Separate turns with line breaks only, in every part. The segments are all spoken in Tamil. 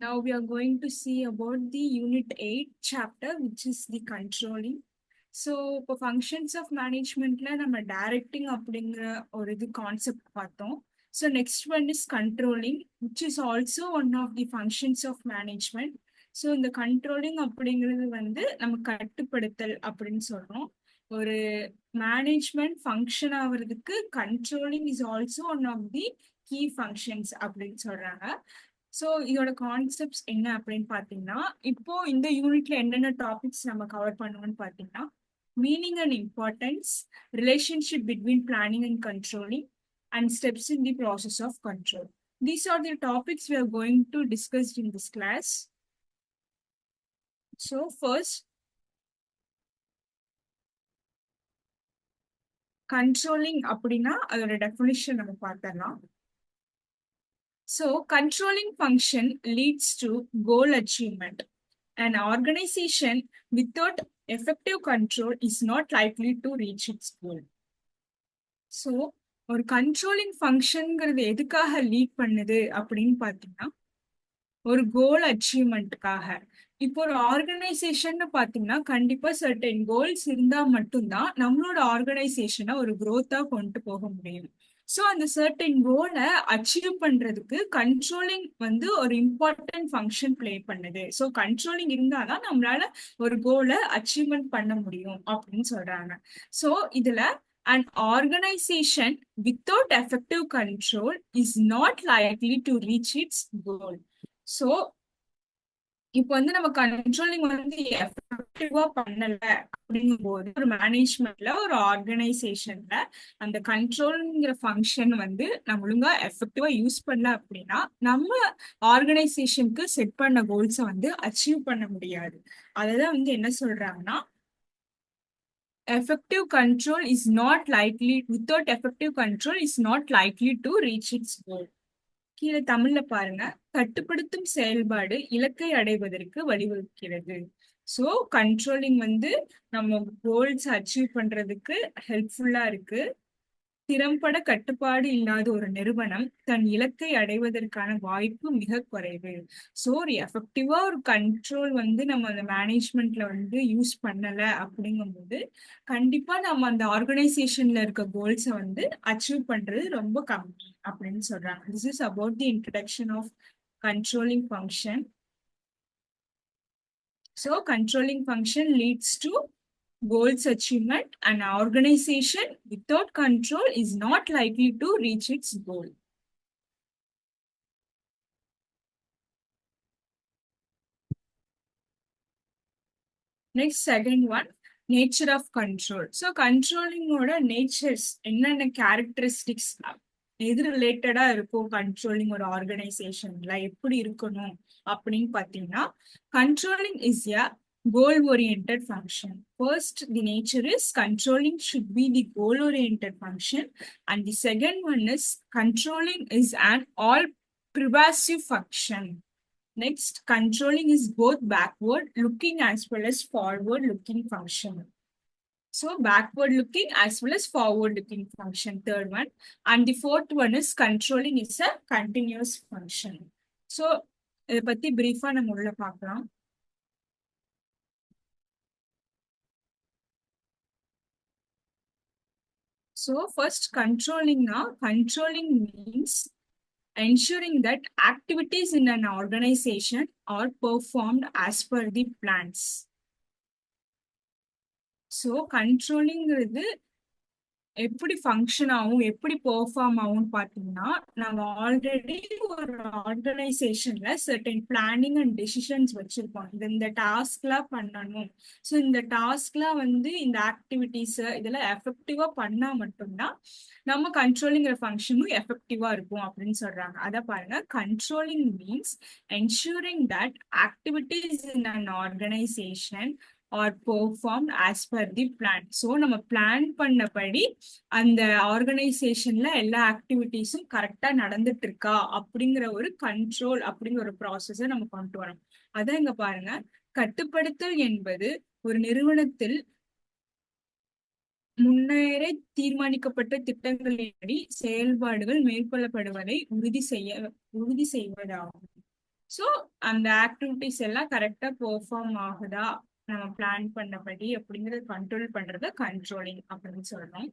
Now we are going to see about the Unit 8 chapter, which is the controlling. So இப்போ ஃபங்க்ஷன்ஸ் ஆஃப் மேனேஜ்மெண்ட்ல நம்ம டைரக்டிங் அப்படிங்கிற ஒரு இது கான்செப்ட் பார்த்தோம். So next one is controlling, which is also one of the functions of management. So இந்த கண்ட்ரோலிங் அப்படிங்கிறது வந்து நம்ம கட்டுப்படுத்தல் அப்படின்னு சொல்றோம். ஒரு மேனேஜ்மெண்ட் ஃபங்க்ஷன் ஆகுறதுக்கு controlling is also one of the key functions அப்படின்னு சொல்றாங்க. ஸோ இதோட கான்செப்ட்ஸ் என்ன அப்படின்னு பார்த்தீங்கன்னா, இப்போ இந்த யூனிட்ல என்னென்ன டாபிக்ஸ் நம்ம கவர் பண்ணுவோம்னு பார்த்தீங்கன்னா, meaning and importance, relationship between planning and controlling, and steps in the process of control. These are the topics we are going to discuss in this class. So first, controlling அப்படின்னா அதோட டெஃபினிஷன் நம்ம பார்த்தரலாம். So controlling function leads to goal achievement. An organization without effective control is not likely to reach its goal. So ஒரு கண்ட்ரோலிங் ஃபங்க்ஷன்ங்கிறது எதுக்காக லீட் பண்ணுது அப்படின்னு பார்த்தீங்கன்னா, ஒரு கோல் அச்சீவ்மெண்ட்டுக்காக. இப்போ ஒரு ஆர்கனைசேஷன் பார்த்தீங்கன்னா கண்டிப்பா சர்டன் கோல்ஸ் இருந்தா மட்டும்தான் நம்மளோட ஆர்கனைசேஷனை ஒரு growth-ஆ கொண்டு போக முடியும். ஸோ அந்த சர்டன் கோலை அச்சீவ் பண்றதுக்கு கண்ட்ரோலிங் வந்து ஒரு இம்பார்ட்டன்ட் ஃபங்க்ஷன் பிளே பண்ணுது. ஸோ கண்ட்ரோலிங் இருந்தாதான் நம்மளால ஒரு கோலை அச்சீவ்மெண்ட் பண்ண முடியும் அப்படின்னு சொல்றாங்க. ஸோ இதுல an organization without effective control is not likely to reach its goal. So இப்போ வந்து நம்ம கண்ட்ரோலிங் வந்து எஃபெக்டிவா பண்ணல அப்படிங்கும் போது ஒரு மேனேஜ்மெண்ட்ல ஒரு ஆர்கனைசேஷன்ல அந்த கண்ட்ரோல்ங்கிற ஃபங்க்ஷன் வந்து நம்ம ஒழுங்கா எஃபெக்டிவா யூஸ் பண்ணல அப்படின்னா நம்ம ஆர்கனைசேஷனுக்கு செட் பண்ண கோல்ஸை வந்து அச்சீவ் பண்ண முடியாது. அததான் வந்து என்ன சொல்றாங்கன்னா, effective control is not likely without effective control is not likely to reach its goal. கீழே தமிழ்ல பாருங்க, கட்டுப்படுத்தும் செயல்பாடு இலக்கை அடைவதற்கு வழிவகுக்கிறது. ஸோ கண்ட்ரோலிங் வந்து நம்ம கோல்ஸ் அச்சீவ் பண்றதுக்கு ஹெல்ப்ஃபுல்லா இருக்கு. திறம்பட கட்டுப்பாடு இல்லாத ஒரு நிறுவனம் தன் இலக்கை அடைவதற்கான வாய்ப்பு மிக குறைவு. ஸோ ஒரு எஃபெக்டிவா ஒரு கண்ட்ரோல் வந்து நம்ம அந்த மேனேஜ்மெண்ட்ல வந்து யூஸ் பண்ணல அப்படிங்கும்போது கண்டிப்பா நம்ம அந்த ஆர்கனைசேஷன்ல இருக்க கோல்ஸை வந்து அச்சீவ் பண்றது ரொம்ப கம்மி அப்படின்னு சொல்றாங்க. This is about the introduction of controlling function. So controlling function leads to goals achievement. An organization without control is not likely to reach its goal. Next, second one, nature of control. So controlling ஓட natures என்னென்ன characteristics எது ரிலேட்டடா இருக்கும் கண்ட்ரோலிங் ஒரு ஆர்கனைசேஷன்ல எப்படி இருக்கணும் அப்படின்னு பாத்தீங்கன்னா, controlling is a goal oriented function. First, the nature is controlling should be the goal oriented function, and the second one is controlling is an all pervasive function. Next, controlling is both backward looking as well as forward looking function. So backward looking as well as forward looking function, third one. And the fourth one is controlling is a continuous function. So இதை பத்தி பிரீஃபா நம்ம உள்ள பார்க்கலாம். So first, controlling means ensuring that activities in an organization are performed as per the plans. So controlling எப்படி ஃபங்க்ஷன் ஆகும் எப்படி பெர்ஃபார்ம் ஆகும்னு பார்த்தீங்கன்னா, நம்ம ஆல்ரெடி ஒரு ஆர்கனைசேஷன்ல சர்டன் பிளானிங் அண்ட் டெசிஷன்ஸ் வச்சிருப்போம். இந்த டாஸ்க்லாம் பண்ணணும். ஸோ இந்த டாஸ்க்லாம் வந்து இந்த ஆக்டிவிட்டிஸ் இதெல்லாம் எஃபெக்டிவா பண்ணா மட்டும்தான் நம்ம கண்ட்ரோலிங்கிற ஃபங்க்ஷனும் எஃபெக்டிவா இருக்கும் அப்படின்னு சொல்றாங்க. அதை பாருங்க, controlling means ensuring that activities in an organisation R perform as per the plan. So நம்ம பிளான் பண்ணபடி அந்த ஆர்கனைசேஷன்ல எல்லா ஆக்டிவிட்டிஸும் கரெக்டா நடந்துட்டு இருக்கா அப்படிங்கிற ஒரு கண்ட்ரோல் அப்படிங்கிற ஒரு ப்ராசஸை நம்ம கொண்டு வரோம். அதான் இங்க பாருங்க, கட்டுப்படுத்தல் என்பது ஒரு நிறுவனத்தில் முன்னரே தீர்மானிக்கப்பட்ட திட்டங்களின்படி செயல்பாடுகள் மேற்கொள்ளப்படுவதை உறுதி செய்வதாகும். ஸோ அந்த ஆக்டிவிட்டிஸ் எல்லாம் கரெக்டா பெர்ஃபார்ம் ஆகுதா நம்ம பிளான் பண்ணபடி அப்படிங்கறது கண்ட்ரோல் பண்றத கண்ட்ரோலிங் அப்படின்னு சொல்றோம்.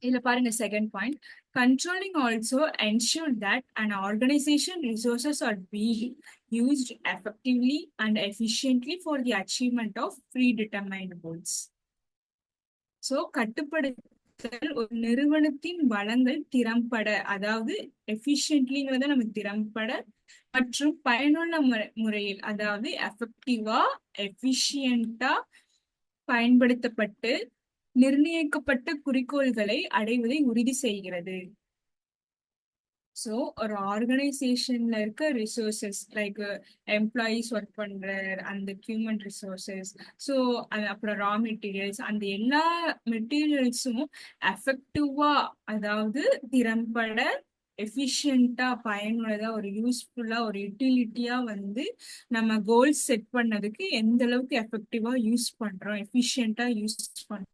இதுல பாருங்க second point, controlling also ensure that an organisation resources are being used effectively and efficiently for the achievement of predetermined goals. So கட்டுப்படுத்தல் ஒரு நிறுவனத்தின் வளங்கள் திறம்பட, அதாவது எஃபிஷியன்ட்லிங்கிறத நம்ம திறம்பட மற்றும் பயனுள்ள முறையில், அதாவது எஃபெக்டிவா எஃபிஷியண்டா பயன்படுத்தப்பட்டு நிர்ணயிக்கப்பட்ட குறிக்கோள்களை அடைவதை உறுதி செய்கிறது. ஸோ ஒரு ஆர்கனைசேஷன்ல இருக்க ரிசோர்சஸ் லைக் எம்ப்ளாயீஸ் ஒர்க் பண்ற அந்த ஹியூமன் ரிசோர்சஸ், ஸோ அப்புறம் ரா மெட்டீரியல்ஸ், அந்த எல்லா மெட்டீரியல்ஸும் எஃபெக்டிவா, அதாவது திறம்பட எஃபிஷியண்டா பயனுள்ளதா ஒரு யூஸ்ஃபுல்லா ஒரு யூட்டிலிட்டியா வந்து நம்ம கோல்ஸ் செட் பண்ணதுக்கு எந்த அளவுக்கு எஃபெக்டிவா யூஸ் பண்றோம், எஃபிஷியண்டா யூஸ் பண்றோம்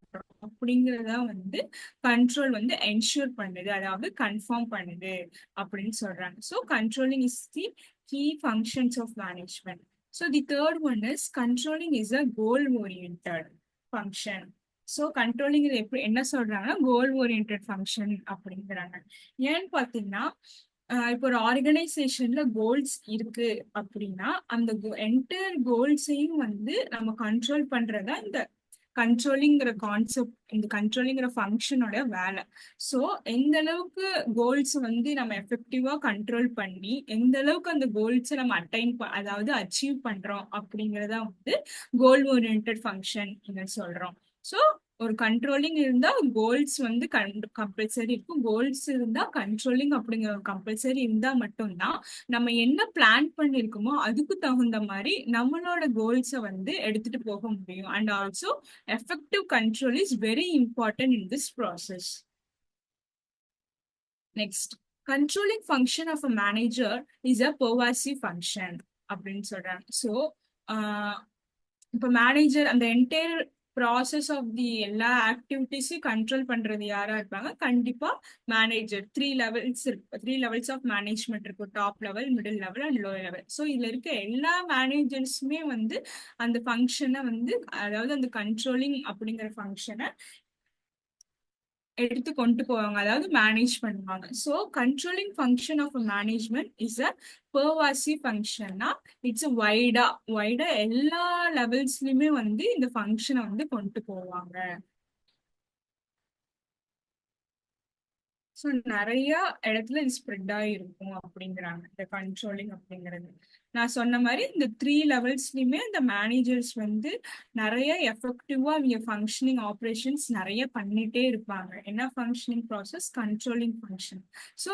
அப்படிங்கறத வந்து கண்ட்ரோல் வந்து என்ஷூர் பண்ணுது, அதாவது கன்ஃபார்ம் பண்ணுது அப்படின்னு சொல்றாங்க. So controlling is the key functions of management. So the third one is controlling is a goal oriented function. So controlling இது எப்படி என்ன சொல்றாங்கன்னா கோல் ஓரியன்டட் ஃபங்க்ஷன் அப்படிங்கிறாங்க. ஏன்னு பார்த்தீங்கன்னா இப்போ ஒரு ஆர்கனைசேஷன்ல கோல்ஸ் இருக்கு அப்படின்னா அந்த என்டையர் கோல்ஸையும் வந்து நம்ம கண்ட்ரோல் பண்றதா இந்த கண்ட்ரோலிங்கிற கான்செப்ட், இந்த கண்ட்ரோலிங்கிற ஃபங்க்ஷனோட வேலை. ஸோ எந்த அளவுக்கு கோல்ஸ் வந்து நம்ம எஃபெக்டிவா கண்ட்ரோல் பண்ணி எந்த அளவுக்கு அந்த கோல்ஸை நம்ம அதாவது அச்சீவ் பண்றோம் அப்படிங்கறத வந்து கோல் ஓரியன்டட் ஃபங்க்ஷன் சொல்றோம். ஸோ ஒரு கண்ட்ரோலிங் இருந்தா கோல்ஸ் வந்து கம்பல்சரி இருக்கும், கோல்ஸ் இருந்தா கண்ட்ரோலிங் அப்படிங்கிற கம்பல்சரி இருந்தா மட்டும்தான் நம்ம என்ன பிளான் பண்ணிருக்கோமோ அதுக்கு தகுந்த மாதிரி நம்மளோட கோல்ஸை வந்து எடுத்துட்டு போக முடியும். And also effective control is very important in this process. Next, controlling function of a manager is a pervasive function அப்படின்னு சொல்றாங்க. ஸோ இப்போ மேனேஜர் அந்த என்டையர் ப்ராசஸ் ஆஃப் தி எல்லா ஆக்டிவிட்டிஸையும் கண்ட்ரோல் பண்றது யாரா இருப்பாங்க, கண்டிப்பா manager. Three levels of management இருக்கும், top level, middle level and low level. So இதுல இருக்க எல்லா மேனேஜர்ஸுமே வந்து அந்த ஃபங்க்ஷனை வந்து, அதாவது அந்த கண்ட்ரோலிங் அப்படிங்கிற ஃபங்க்ஷனை எடுத்து கொண்டு போவாங்க, அதாவது மேனேஜ் பண்ணுவாங்க. So controlling function of management is a pervasive ஃபங்க்ஷன்னா இட்ஸ் வைடா எல்லா லெவல்ஸ்லயுமே வந்து இந்த ஃபங்க்ஷனை வந்து கொண்டு போவாங்க. ஸோ நிறைய இடத்துல இது ஸ்ப்ரெட் ஆகிருக்கும் அப்படிங்கிறாங்க இந்த கண்ட்ரோலிங் அப்படிங்கிறது. நான் சொன்ன மாதிரி இந்த த்ரீ லெவல்ஸ்லயுமே இந்த மேனேஜர்ஸ் வந்து நிறைய எஃபெக்டிவா அவங்க ஃபங்க்ஷனிங் ஆப்ரேஷன்ஸ் நிறைய பண்ணிட்டே இருப்பாங்க. என்ன functioning process, controlling function. So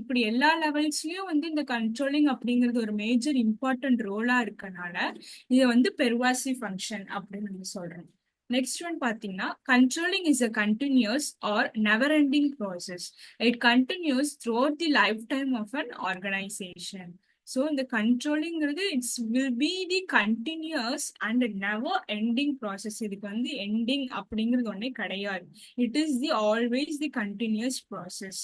இப்படி எல்லா லெவல்ஸ்லயும் வந்து இந்த கண்ட்ரோலிங் அப்படிங்கிறது ஒரு மேஜர் இம்பார்ட்டன்ட் ரோலா இருக்கனால இதை வந்து பெர்வாசிவ் ஃபங்க்ஷன் அப்படின்னு நம்ம சொல்றோம். நெக்ஸ்ட் ஒன் பாத்தீங்கன்னா controlling is a continuous or never ending process. It continues throughout the life time of an organization. So இந்த கண்ட்ரோலிங்கிறது it's will be the continuous and never ending process. இதுக்கு வந்து எண்டிங் அப்படிங்கிறது ஒன்றே கிடையாது. It is the always the continuous process.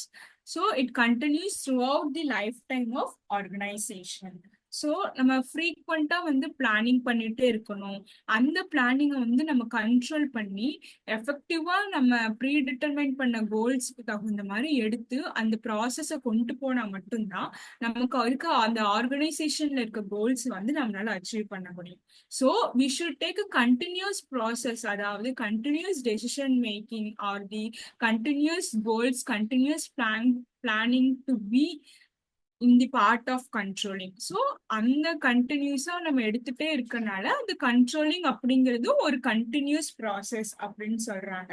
So it continues throughout the life time of organization. So நம்ம ஃப்ரீக்வெண்டா வந்து பிளானிங் பண்ணிட்டே இருக்கணும். அந்த பிளானிங்கை வந்து நம்ம கண்ட்ரோல் பண்ணி எஃபெக்டிவா நம்ம ப்ரீ டிட்டர்மைன் பண்ண கோல்ஸ்க்கு தகுந்த மாதிரி எடுத்து அந்த ப்ராசஸை கொண்டு போனா மட்டும்தான் நமக்கு இருக்க அந்த ஆர்கனைசேஷன்ல இருக்க கோல்ஸ் வந்து நம்மளால அச்சீவ் பண்ண முடியும். So we should take a continuous process, அதாவது continuous decision making or the continuous goals, continuous planning to be in the part of controlling. So அந்த கண்டினியூஸா நம்ம எடுத்துட்டே இருக்கனால அந்த கண்ட்ரோலிங் அப்படிங்கிறது ஒரு கண்டினியூஸ் ப்ராசஸ் அப்படின்னு சொல்றாங்க.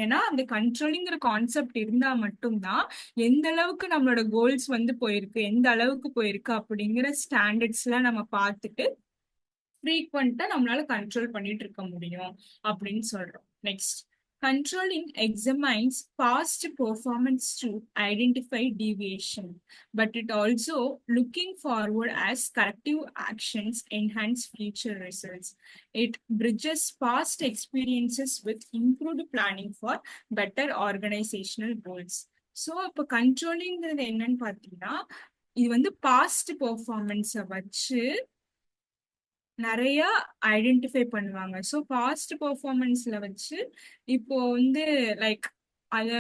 ஏன்னா அந்த கண்ட்ரோலிங்கிற கான்செப்ட் இருந்தா மட்டும்தான் எந்த அளவுக்கு நம்மளோட கோல்ஸ் வந்து போயிருக்கு, எந்த அளவுக்கு போயிருக்கு அப்படிங்கிற ஸ்டாண்டர்ட்ஸ்லாம் நம்ம பார்த்துட்டு ஃப்ரீக்வெண்டா நம்மளால கண்ட்ரோல் பண்ணிட்டு இருக்க முடியும் அப்படின்னு சொல்றோம். Next, controlling examines past performance to identify deviation, but it also looking forward as corrective actions enhance future results. It bridges past experiences with improved planning for better organizational goals. So இப்போ கண்ட்ரோலிங்கிறது என்னன்னு பார்த்தீங்கன்னா இது வந்து பாஸ்ட் பெர்ஃபார்மன்ஸை வச்சு நிறைய ஐடென்டிஃபை பண்ணுவாங்க. ஸோ பாஸ்ட் பெர்ஃபார்மன்ஸ்ல வச்சு இப்போ வந்து லைக் அத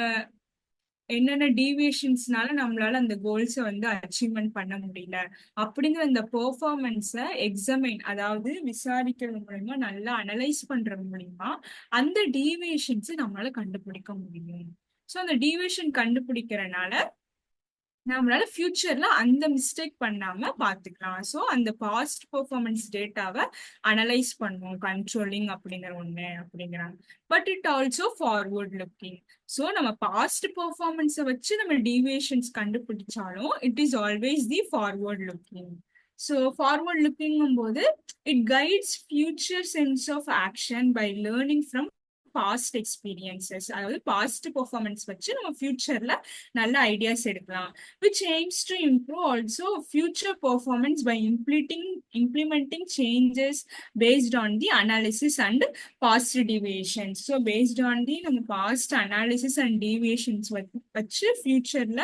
என்னென்ன டீவியேஷன்ஸ்னால நம்மளால அந்த கோல்ஸை வந்து அச்சீவ்மெண்ட் பண்ண முடியல அப்படிங்கிற அந்த பெர்ஃபார்மன்ஸை எக்ஸாமைன், அதாவது விசாரிக்கிறது மூலியமா நல்லா அனலைஸ் பண்றது மூலியமா அந்த டீவியேஷன்ஸை நம்மளால கண்டுபிடிக்க முடியும். ஸோ அந்த டீவியேஷன் கண்டுபிடிக்கிறனால நம்மளால ஃபியூச்சர்ல அந்த மிஸ்டேக் பண்ணாம பாத்துக்கலாம். ஸோ அந்த பாஸ்ட் பெர்ஃபார்மன்ஸ் டேட்டாவை அனலைஸ் பண்ணுவோம் கண்ட்ரோலிங் அப்படிங்கிற ஒண்ணு அப்படிங்கிறாங்க. But it also forward looking. So நம்ம பாஸ்ட் பெர்ஃபார்மன்ஸை வச்சு நம்ம டீவியேஷன்ஸ் கண்டுபிடிச்சாலும் it is always the forward looking. So forward லுக்கிங்கும் போது it guides future sense of action by learning from past experiences. அதாவது பாஸ்ட் பெர்ஃபார்மன்ஸ் வச்சு நம்ம ஃபியூச்சர்ல நல்ல ஐடியாஸ் எடுக்கலாம். which aims to improve also future performance by implementing changes based on the analysis and past deviations. So based on the நம்ம past analysis and deviations வச்சு ஃபியூச்சர்ல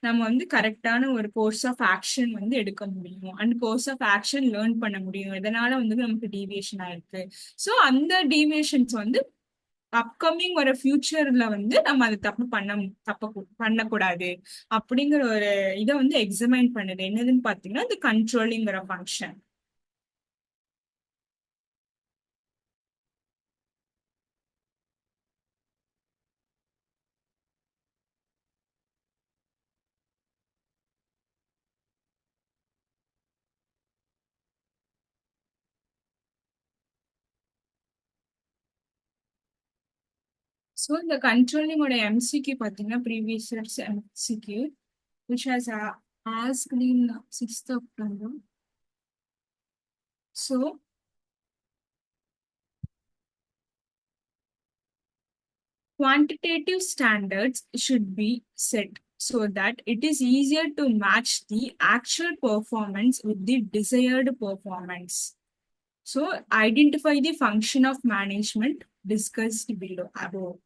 நம்ம வந்து கரெக்டான ஒரு கோர்ஸ் ஆஃப் ஆக்ஷன் வந்து எடுக்க முடியும் and course of action learn பண்ண முடியும் எதனால வந்து நமக்கு டீவியேஷன் ஆயிருக்கு. ஸோ அந்த டீவியேஷன்ஸ் வந்து அப்கமிங் வர ஃபியூச்சர்ல வந்து நம்ம அதை பண்ணக்கூடாது அப்படிங்கிற ஒரு இதை வந்து எக்ஸாமைன் பண்ணுது. என்னதுன்னு பாத்தீங்கன்னா இந்த கண்ட்ரோலிங்கிற ஃபங்க்ஷன். ஸோ இந்த கண்ட்ரோலிங்கோட எம்சிக்யூ பார்த்தீங்கன்னா previous years MCQ which has asked in 6th October. So quantitative standards should be set so that it is easier to match the actual performance with the desired performance. So identify the function of management discussed below above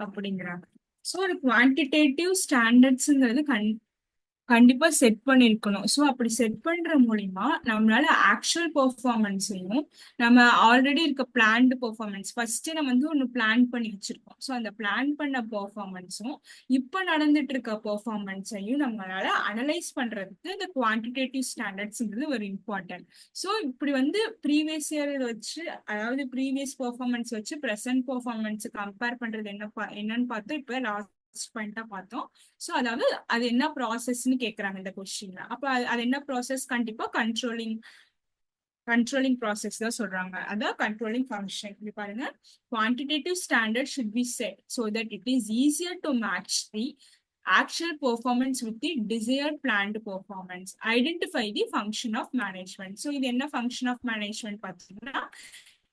அப்படிங்கிறாங்க. ஸோ ஒரு குவான்டிடேட்டிவ் ஸ்டாண்டர்ட்ஸுங்கிறது கண்டிப்பா செட் பண்ணிருக்கணும். ஸோ அப்படி செட் பண்ற மூலியமா நம்மளால ஆக்சுவல் பெர்ஃபார்மன்ஸையும் நம்ம ஆல்ரெடி இருக்க பிளான்டு பெர்ஃபார்மன்ஸ் ஃபர்ஸ்ட் நம்ம வந்து ஒன்று பிளான் பண்ணி வச்சிருக்கோம். ஸோ அந்த பிளான் பண்ண பெர்ஃபார்மன்ஸும் இப்போ நடந்துட்டு இருக்க பெர்ஃபார்மன்ஸையும் நம்மளால அனலைஸ் பண்றதுக்கு இந்த குவான்டிடேட்டிவ் ஸ்டாண்டர்ட்ஸ்ங்கிறது ஒரு இம்பார்ட்டன்ட். ஸோ இப்படி வந்து ப்ரீவியஸ் இயர் வச்சு, அதாவது ப்ரீவியஸ் பெர்ஃபார்மன்ஸ் வச்சு ப்ரெசென்ட் பெர்ஃபார்மன்ஸ் கம்பேர் பண்றது என்னன்னு பார்த்தோம். இப்போ லாஸ்ட் பாயிண்டா பார்த்தோம். சோ அதாவது அது என்ன ப்ராசஸ்ன்னு கேக்குறாங்க இந்த கொஸ்டின்ல. அப்ப அது என்ன ப்ராசஸ்? கண்டிப்பா கண்ட்ரோலிங் ப்ராசஸ் தான் சொல்றாங்க. அதான் கண்ட்ரோலிங் ஃபங்க்ஷன். இப்படி பாருங்க, quantitative standard should be set so that it is easier to match the actual performance with the desired planned performance. Identify the function of management. So இது என்ன function of management பார்த்தீங்கன்னா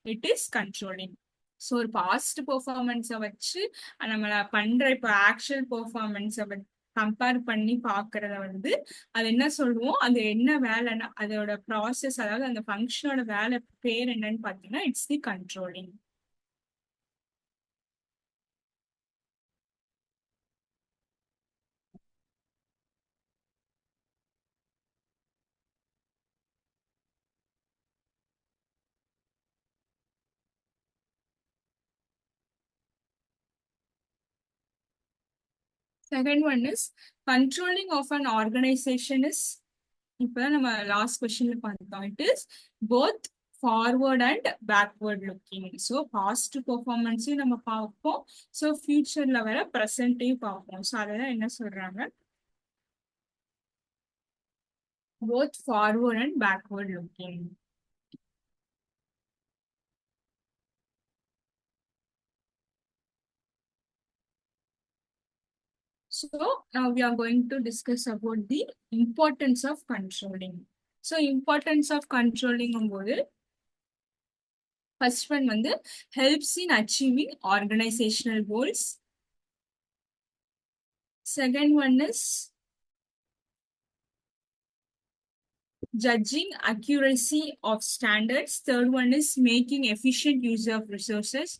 it is controlling. ஸோ ஒரு பாஸ்ட் பெர்ஃபார்மன்ஸை வச்சு நம்ம பண்ற இப்போ ஆக்சுவல் பெர்ஃபார்மன்ஸை கம்பேர் பண்ணி பாக்குறத வந்து அது என்ன சொல்லுவோம், அது என்ன வேலைன்னா அதோட ப்ராசஸ், அதாவது அந்த ஃபங்க்ஷனோட வேலை பேர் என்னன்னு பாத்தீங்கன்னா it's the controlling. Second one is controlling of an organization is, இப்பதான் நம்ம லாஸ்ட் கொஸ்டின்ல பார்த்தோம், it is both forward and backward looking. So past பெர்ஃபார்மன்ஸையும் நம்ம பார்ப்போம், ஸோ ஃபியூச்சர்ல வர ப்ரெசென்ட்டையும் பார்ப்போம். ஸோ அதெல்லாம் என்ன சொல்றாங்க, both forward and backward looking. So now we are going to discuss about the importance of controlling. So importance of controlling போது first one வந்து helps in achieving organizational goals. Second one is judging accuracy of standards. Third one is making efficient use of resources.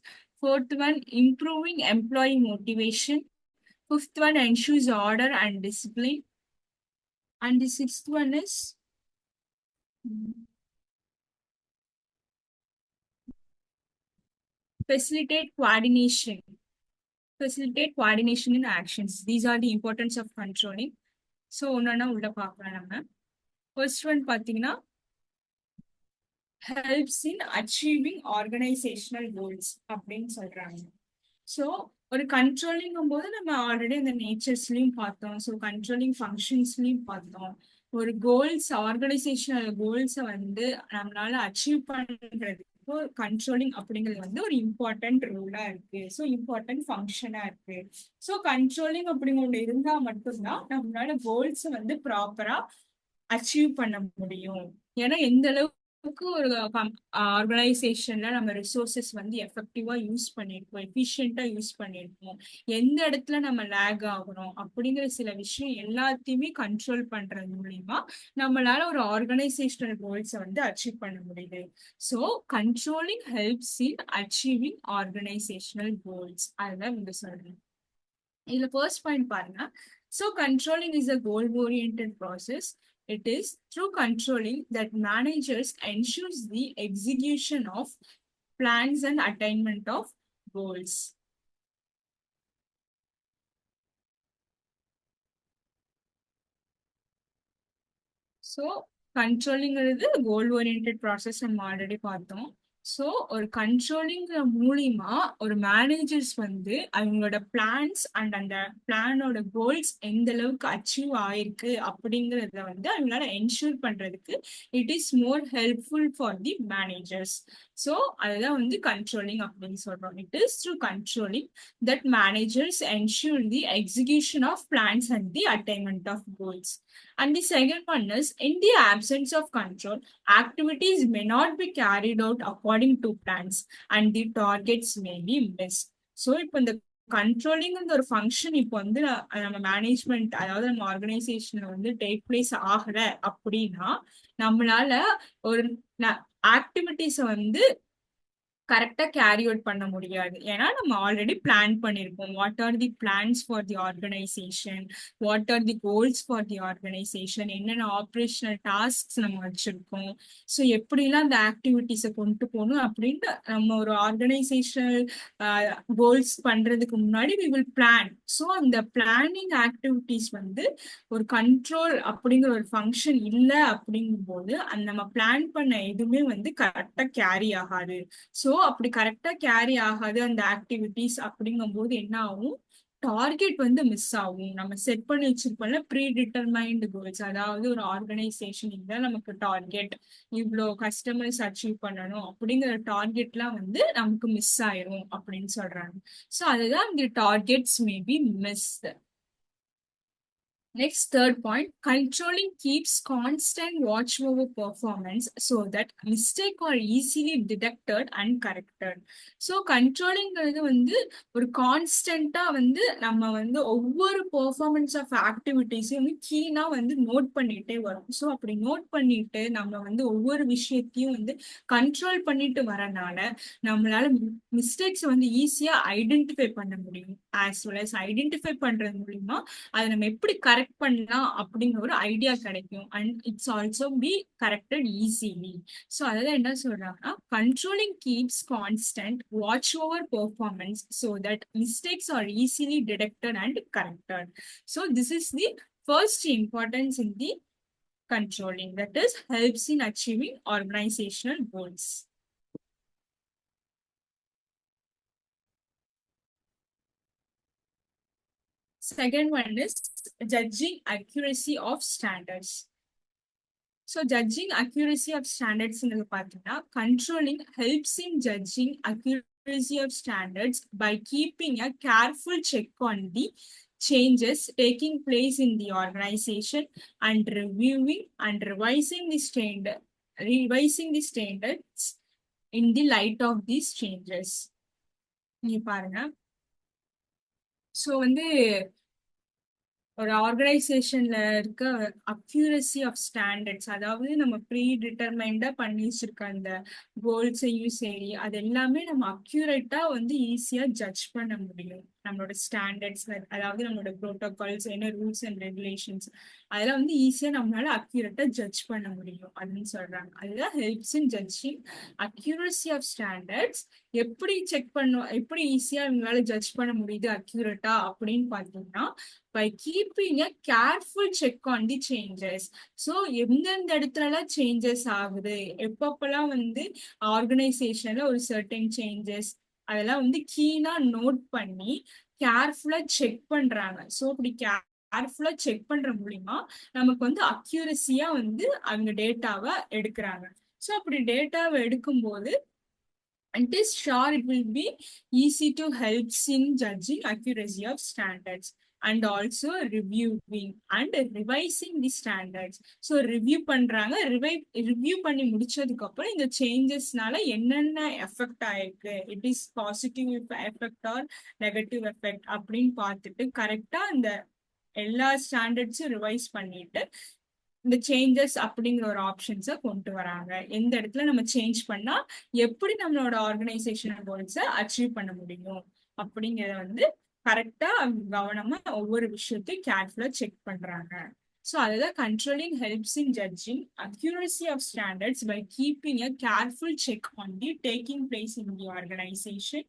Fourth one, improving employee motivation. Fifth one, ensures order and discipline. And the sixth one is facilitate coordination. Facilitate coordination in actions. These are the importance of controlling. So ஒன்னொன்னா உள்ள பார்க்கலாம் நம்ம. First one பார்த்தீங்கன்னா helps in achieving organizational goals அப்படின்னு சொல்றாங்க. ஸோ ஒரு கண்ட்ரோலிங்கும் போது நம்ம ஆல்ரெடி அந்த நேச்சர்ஸ்லயும் பார்த்தோம். ஸோ கண்ட்ரோலிங் ஃபங்க்ஷன்ஸ்லயும் பார்த்தோம். ஒரு கோல்ஸ் ஆர்கனைசேஷனல் கோல்ஸை வந்து நம்மளால அச்சீவ் பண்றதுக்கு கண்ட்ரோலிங் அப்படிங்கிறது வந்து ஒரு இம்பார்ட்டன்ட் ரூலா இருக்கு. ஸோ இம்பார்ட்டன்ட் ஃபங்க்ஷனா இருக்கு. ஸோ கண்ட்ரோலிங் அப்படிங்கிறது இருந்தா மட்டும்தான் நம்மளால கோல்ஸை வந்து ப்ராப்பரா அச்சீவ் பண்ண முடியும். ஏன்னா எந்த அளவுக்கு ஒரு ஆர்கனைசேஷன்ல நம்ம ரிசோர்சஸ் வந்து எஃபெக்டிவா யூஸ் பண்ணிருக்கோம், எஃபிஷியன்டா யூஸ் பண்ணிருக்கோம், எந்த இடத்துல நம்ம லேக் ஆகணும் அப்படிங்கிற சில விஷயம் எல்லாத்தையுமே கண்ட்ரோல் பண்றது மூலியமா நம்மளால ஒரு ஆர்கனைசேஷனல் கோல்ஸை வந்து அச்சீவ் பண்ண முடியுது. So controlling helps in achieving organisational goals. அதுதான் இங்க சொல்றேன். இதுல ஃபர்ஸ்ட் பாயிண்ட் பாருங்க. So controlling is a goal oriented process. It is through controlling that managers ensures the execution of plans and attainment of goals. So controlling is a goal oriented process நம்ம ஆல்ரெடி பார்த்தோம். ஸோ ஒரு கண்ட்ரோலிங் மூலியமா ஒரு மேனேஜர்ஸ் வந்து அவங்களோட பிளான்ஸ் அண்ட் அந்த பிளானோட கோல்ஸ் எந்த அளவுக்கு அச்சீவ் ஆயிருக்கு அப்படிங்கறத வந்து அவங்களால என்ஷூர் பண்றதுக்கு it is more helpful for the managers. So அதுதான் வந்து கண்ட்ரோலிங் அப்படின்னு சொல்றோம். It is through controlling that managers ensure the execution of plans and the attainment of goals. And the second one is, in the absence of control, activities may not be carried out according to plans and the targets may be missed. So, இப்போ இந்த கண்ட்ரோலிங் ஒரு ஃபங்க்ஷன் இப்போ வந்து நம்ம மேனேஜ்மெண்ட் அதாவது நம்ம ஆர்கனைசேஷன்ல வந்து டேக் பிளேஸ் ஆகல அப்படின்னா நம்மளால ஒரு ஆக்டிவிட்டிஸை வந்து கரெக்டா கேரி அவுட் பண்ண முடியாது. ஏன்னா நம்ம ஆல்ரெடி பிளான் பண்ணிருப்போம். What are the plans for the organization, what are the goals for the organization, என்னென்ன ஆப்ரேஷனல் டாஸ்க் நம்ம வச்சிருக்கோம், ஸோ எப்படிலாம் அந்த ஆக்டிவிட்டிஸை கொண்டு போகணும் அப்படின்ட்டு நம்ம ஒரு ஆர்கனைசேஷனல் கோல்ஸ் பண்றதுக்கு முன்னாடி வி வில் பிளான். ஸோ அந்த பிளானிங் ஆக்டிவிட்டிஸ் வந்து ஒரு கண்ட்ரோல் அப்படிங்கிற ஒரு ஃபங்க்ஷன் இல்லை அப்படிங்கும் போது அந்த நம்ம பிளான் பண்ண எதுவுமே வந்து கரெக்டா கேரி ஆகாது. ஸோ அப்படி கரெக்டா கேரி ஆகாது அந்த ஆக்டிவிட்டிஸ் அப்படிங்கும் போது என்ன ஆகும், டார்கெட் வந்து மிஸ் ஆகும். நம்ம செட் பண்ணி வச்சிருப்போம்ல ப்ரீ டிட்டர்மைன்டு கோல்ஸ், அதாவது ஒரு ஆர்கனைசேஷன் இதுதான் நமக்கு டார்கெட், இவ்வளோ கஸ்டமர்ஸ் அச்சீவ் பண்ணணும் அப்படிங்கிற டார்கெட்லாம் வந்து நமக்கு மிஸ் ஆயிரும் அப்படின்னு சொல்றாங்க. ஸோ அதுதான் இந்த targets may be mist. Next, third point, controlling keeps constant watch over performance so that mistake are easily detected and corrected. So controllingங்கிறது வந்து ஒரு கான்ஸ்டன்டா வந்து நம்ம வந்து ஒவ்வொரு பெர்ஃபார்மன்ஸ் ஆஃப் ஆக்டிவிட்டிஸையும் வந்து கீனா வந்து நோட் பண்ணிட்டே வரும். ஸோ அப்படி நோட் பண்ணிட்டு நம்ம வந்து ஒவ்வொரு விஷயத்தையும் வந்து கண்ட்ரோல் பண்ணிட்டு வரனால நம்மளால மிஸ்டேக்ஸ் வந்து ஈஸியா ஐடென்டிஃபை பண்ண முடியும். ஆஸ் வெல் அஸ் ஐடென்டிஃபை பண்றது மூலியமா அதை நம்ம எப்படி கரெக்ட் பண்ணலாம் அப்படிங்கிற ஒரு ஐடியா கிடைக்கும். And it's also be corrected easily. So அதான் என்ன சொல்றாங்கன்னா, controlling keeps constant watch over performance so that mistakes R easily detected and corrected. So this is the first importance in the controlling, that is helps in achieving organizational goals. Second one is judging accuracy of standards. So judging accuracy of standards in the controlling helps in judging accuracy of standards by keeping a careful check on the changes taking place in the organization and reviewing and revising the standards in the light of these changes. நீ பாருங்க, ஸோ வந்து ஒரு ஆர்கனைசேஷன்ல இருக்க அக்யூரசி ஆஃப் ஸ்டாண்டர்ட்ஸ், அதாவது நம்ம ப்ரீ டிட்டர்மைண்டா பண்ணி வச்சிருக்க அந்த கோல்ஸையும் சரி அது எல்லாமே நம்ம அக்யூரேட்டா வந்து ஈஸியா ஜட்ஜ் பண்ண முடியும். நம்மளோட ஸ்டாண்டர்ட்ஸ், அதாவது நம்மளோட ப்ரோட்டோகால்ஸ், என்ன ரூல்ஸ் அண்ட் ரெகுலேஷன்ஸ், அதெல்லாம் வந்து ஈஸியா நம்மளால அக்யூரேட்டா ஜட்ஜ் பண்ண முடியும் அப்படின்னு சொல்றாங்க. அதுதான் helps in judging accuracy of standards. எப்படி செக் பண்ணும், எப்படி ஈஸியா இவங்களால ஜட்ஜ் பண்ண முடியுது அக்யூரேட்டா அப்படின்னு பாத்தீங்கன்னா, by keeping a careful check on the changes. So எந்தெந்த இடத்துலலாம் சேஞ்சஸ் ஆகுது, எப்பப்பெல்லாம் வந்து ஆர்கனைசேஷன்ல ஒரு சர்டன் சேஞ்சஸ், அதெல்லாம் வந்து கீனா நோட் பண்ணி கேர்ஃபுல்லா செக் பண்றாங்க. ஸோ அப்படி கேர்ஃபுல்லா செக் பண்ற மூலியமா நமக்கு வந்து அக்யூரசியா வந்து அவங்க டேட்டாவை எடுக்கிறாங்க. ஸோ அப்படி டேட்டாவை எடுக்கும்போது it is sure it will be easy to help in judging accuracy of standards and also reviewing and revising the standards. So review பண்றாங்க, ரிவ்யூ பண்ணி முடிச்சதுக்கு அப்புறம் இந்த சேஞ்சஸ்னால என்னென்ன எஃபெக்ட் ஆயிருக்கு, it is positive effect or negative effect அப்படின்னு பார்த்துட்டு கரெக்டா அந்த எல்லா ஸ்டாண்டர்ட்ஸும் ரிவைஸ் பண்ணிட்டு இந்த சேஞ்சஸ் அப்படிங்கிற ஒரு ஆப்ஷன்ஸை கொண்டு வராங்க. எந்த இடத்துல நம்ம சேஞ்ச் பண்ணா எப்படி நம்மளோட ஆர்கனைசேஷன் கோல்ஸை அச்சீவ் பண்ண முடியும் அப்படிங்கிறத வந்து கரெக்டா கவனமா ஒவ்வொரு விஷயத்தையும் கேர்ஃபுல்லா செக் பண்றாங்க. ஸோ அதுதான் controlling helps in judging accuracy of standards by keeping a careful check on the taking place in the organization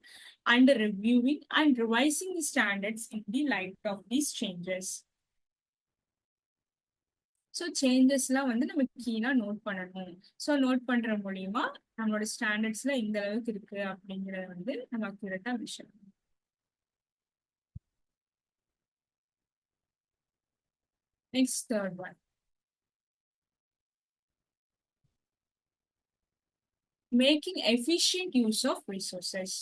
and reviewing and revising the standards in the light of these changes. So சேஞ்சஸ்லாம் வந்து நம்ம கீனா நோட் பண்ணணும். ஸோ நோட் பண்ற மூலியமா நம்மளோட ஸ்டாண்டர்ட்ஸ்ல இந்த அளவுக்கு இருக்கு அப்படிங்கறத வந்து நம்ம அக்யூரேட்டா விஷயம். Next third one, making efficient use of resources.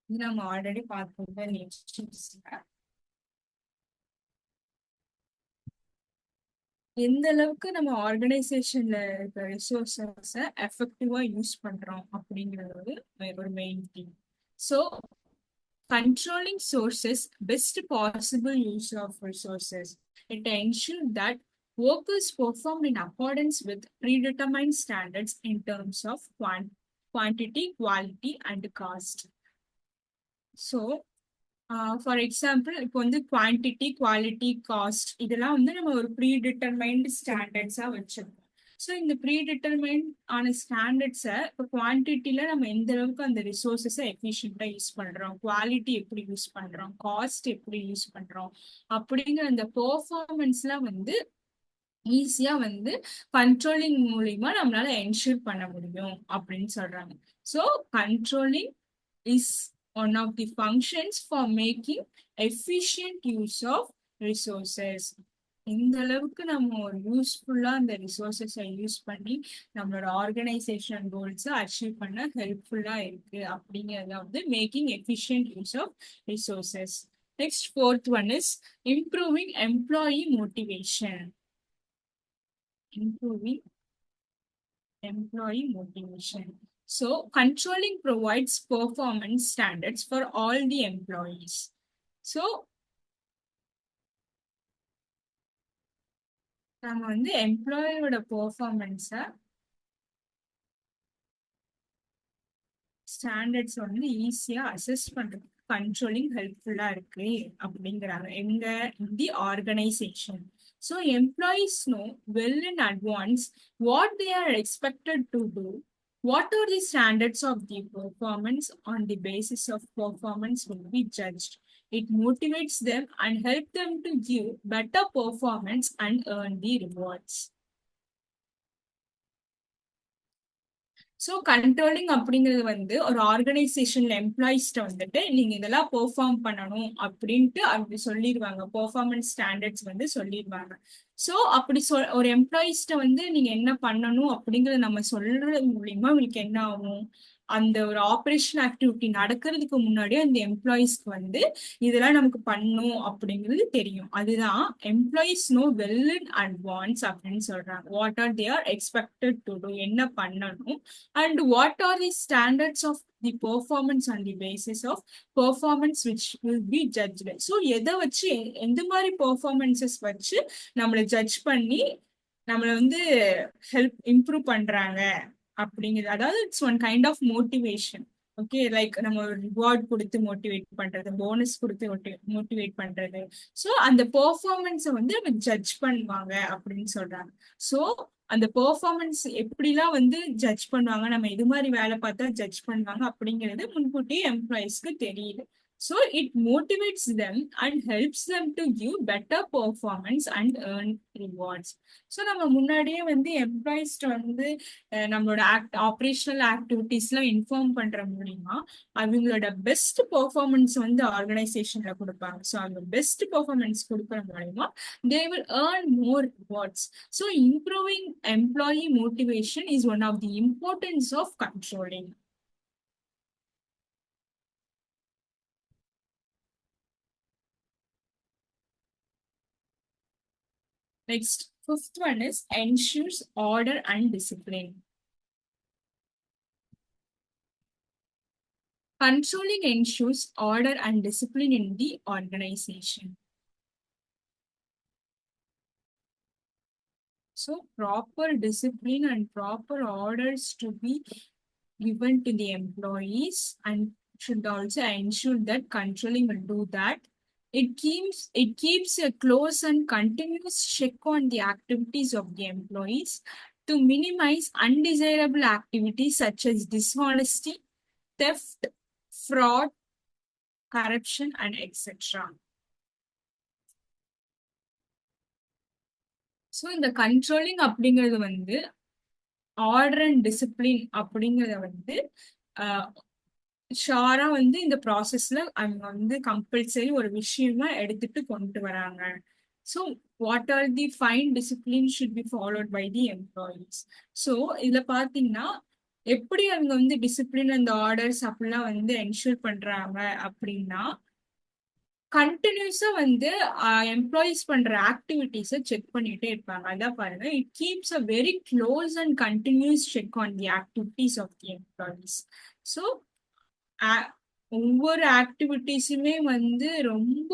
இது நம்ம ஆல்ரெடி பார்த்துருக்கோம் நெக்ஸ்ட். எந்த அளவுக்கு நம்ம ஆர்கனைசேஷன்ல இருக்க ரிசோர்ஸஸை எஃபெக்டிவா யூஸ் பண்றோம் அப்படிங்கிறது ஒரு main thing. So controlling sources best possible use of resources. It ensures that workers perform in accordance with predetermined standards in terms of quantity, quality, and cost. So, for example இப்போ வந்து குவான்டிட்டி, குவாலிட்டி, காஸ்ட் இதெல்லாம் வந்து நம்ம ஒரு ப்ரீடிட்டர்மைன்டு ஸ்டாண்டர்ட்ஸாக வச்சிருக்கோம். ஸோ இந்த ப்ரீடிட்டர்மைன் ஆன ஸ்டாண்டர்ட்ஸை இப்போ குவான்டிட்டியில நம்ம எந்த அளவுக்கு அந்த ரிசோர்ஸஸை எஃபிஷியண்டாக யூஸ் பண்ணுறோம், குவாலிட்டி எப்படி யூஸ் பண்ணுறோம், காஸ்ட் எப்படி யூஸ் பண்ணுறோம் அப்படிங்கிற அந்த பெர்ஃபார்மன்ஸ்லாம் வந்து ஈஸியா வந்து கண்ட்ரோலிங் மூலியமா நம்மளால என்ஷூர் பண்ண முடியும் அப்படின்னு சொல்றாங்க. So controlling is one of the functions for making efficient use of resources. இந்த அளவுக்கு நம்ம ஒரு யூஸ்ஃபுல்லா அந்த ரிசோர்ஸஸை யூஸ் பண்ணி நம்மளோட ஆர்கனைசேஷன் கோல்ஸை அச்சீவ் பண்ண ஹெல்ப்ஃபுல்லா இருக்கு அப்படிங்கிறத வந்து making efficient use of resources. Next fourth one is improving employee motivation. Improving employee motivation. So, controlling provides performance standards for all the employees. So, நம்ம வந்து எம்ப்ளாயோட பெர்ஃபார்மன்ஸை ஸ்டாண்டர்ட்ஸ் வந்து ஈஸியா அசஸ் பண்றதுக்கு கண்ட்ரோலிங் ஹெல்ப்ஃபுல்லா இருக்கு அப்படிங்கிறாங்க. எங்க தி organisation. So employees know well in advance what they are expected to do, what are the standards of the performance, on the basis of performance will be judged. It motivates them and help them to give better performance and earn the rewards. So controlling அப்படிங்கிறது வந்து ஒரு ஆர்கனைசேஷன்ல எம்ப்ளாயிஸ்ட வந்துட்டு நீங்க இதெல்லாம் பெர்ஃபார்ம் பண்ணணும் அப்படின்ட்டு அப்படி சொல்லிடுவாங்க. பெர்ஃபார்மன்ஸ் ஸ்டாண்டர்ட்ஸ் வந்து சொல்லிடுவாங்க. ஸோ அப்படி ஒரு எம்ப்ளாயிஸ்ட வந்து நீங்க என்ன பண்ணணும் அப்படிங்கறத நம்ம சொல்றது மூலியமா உங்களுக்கு என்ன ஆகும், அந்த ஒரு ஆப்ரேஷன் ஆக்டிவிட்டி நடக்கிறதுக்கு முன்னாடியே அந்த எம்ப்ளாயிஸ்க்கு வந்து இதெல்லாம் நமக்கு பண்ணும் அப்படிங்கிறது தெரியும். அதுதான் employees know well in advance அப்படின்னு சொல்றாங்க. What are they are expected to do, என்ன பண்ணணும், and what are the standards of the performance on the basis of performance which will be judged. So எதை வச்சு எந்த மாதிரி பெர்ஃபார்மன்சஸ் வச்சு நம்மளை ஜட்ஜ் பண்ணி நம்மளை வந்து ஹெல்ப் இம்ப்ரூவ் பண்றாங்க அப்படிங்கிறது. அதாவது it's one kind of motivation. Okay, like நம்ம ஒரு ரிவார்ட் கொடுத்து மோட்டிவேட் பண்றது, போனஸ் கொடுத்து மோட்டிவேட் பண்றது. ஸோ அந்த பெர்ஃபார்மன்ஸை வந்து நம்ம ஜட்ஜ் பண்ணுவாங்க அப்படின்னு சொல்றாங்க. ஸோ அந்த பெர்ஃபார்மன்ஸ் எப்படிலாம் வந்து ஜட்ஜ் பண்ணுவாங்க, நம்ம இது மாதிரி வேலை பார்த்தா ஜட்ஜ் பண்ணுவாங்க அப்படிங்கிறது முன்கூட்டியே எம்ப்ளாயிஸ்க்கு தெரியுது. So it motivates them and helps them to give better performance and earn rewards. So நம்ம முன்னாடியே வந்து எம்ப்ளாயிஸ்ட வந்து நம்மளோட ஆப்ரேஷனல் ஆக்டிவிட்டீஸ்லாம் இன்ஃபார்ம் பண்ற மூலியமா அவங்களோட பெஸ்ட் பெர்ஃபார்மன்ஸ் வந்து ஆர்கனைசேஷன்ல கொடுப்பாங்க. ஸோ அவங்க பெஸ்ட் பெர்ஃபார்மன்ஸ் கொடுக்கற மூலியமா they will earn more rewards. So improving employee motivation is one of the importance of controlling. Next, fifth one is ensures order and discipline. Controlling ensures order and discipline in the organization. So proper discipline and proper orders to be given to the employees and should also ensure that controlling will do that. It keeps a close and continuous check on the activities of the employees to minimize undesirable activities such as dishonesty, theft, fraud, corruption, and etc. So இந்த கண்ட்ரோலிங் அப்படிங்கிறது வந்து ஆர்டர் அண்ட் டிசிப்ளின் அப்படிங்கிறத வந்து ஷாரா வந்து இந்த ப்ராசஸ்ல அவங்க வந்து கம்பல்சரி ஒரு விஷயமா எடுத்துட்டு கொண்டு வராங்க. So what are the fine discipline should be followed by the employees. So இதுல பாத்தீங்கன்னா எப்படி அவங்க வந்து டிசிப்ளின் அந்த ஆர்டர்ஸ் அப்படிலாம் வந்து என்ஷூர் பண்றாங்க அப்படின்னா கண்டினியூஸா வந்து எம்ப்ளாயிஸ் பண்ற ஆக்டிவிட்டிஸை செக் பண்ணிட்டே இருப்பாங்க. அதான் பாருங்க, it keeps a very close and continuous check on the activities of the employees. So ஒவ்வொரு ஆக்டிவிட்டிஸுமே வந்து ரொம்ப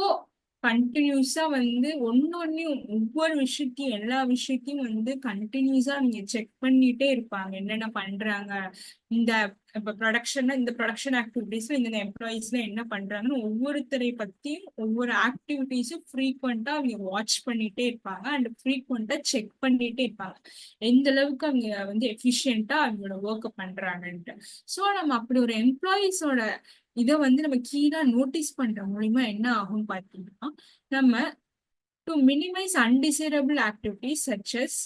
கண்டினியூஸா வந்து ஒன்னொன்னையும் ஒவ்வொரு விஷயத்தையும் எல்லா விஷயத்தையும் வந்து கண்டினியூஸா நீங்க செக் பண்ணிட்டே இருப்பாங்க. என்னென்ன பண்றாங்க, இந்த இப்ப இந்த ப்ரொடக்ஷன் ஆக்டிவிட்டிஸ்ல இந்த எம்ப்ளாயிஸ்ல என்ன பண்றாங்கன்னு ஒவ்வொருத்தரை பத்தியும் ஒவ்வொரு ஆக்டிவிட்டிஸும் ஃப்ரீக்வெண்டா அவங்க வாட்ச் பண்ணிட்டே இருப்பாங்க அண்ட் ஃப்ரீக்வெண்டா செக் பண்ணிட்டே இருப்பாங்க எந்த அளவுக்கு அவங்க வந்து எஃபிஷியன்ட்டா அவங்களோட ஒர்க்கை பண்றாங்கன்ட்டு. ஸோ நம்ம அப்படி ஒரு எம்ப்ளாயிஸோட இதை வந்து நம்ம கீழா நோட்டீஸ் பண்ற மூலியமா என்ன ஆகும் பாத்தீங்கன்னா, நம்ம to minimise undesirable activities such as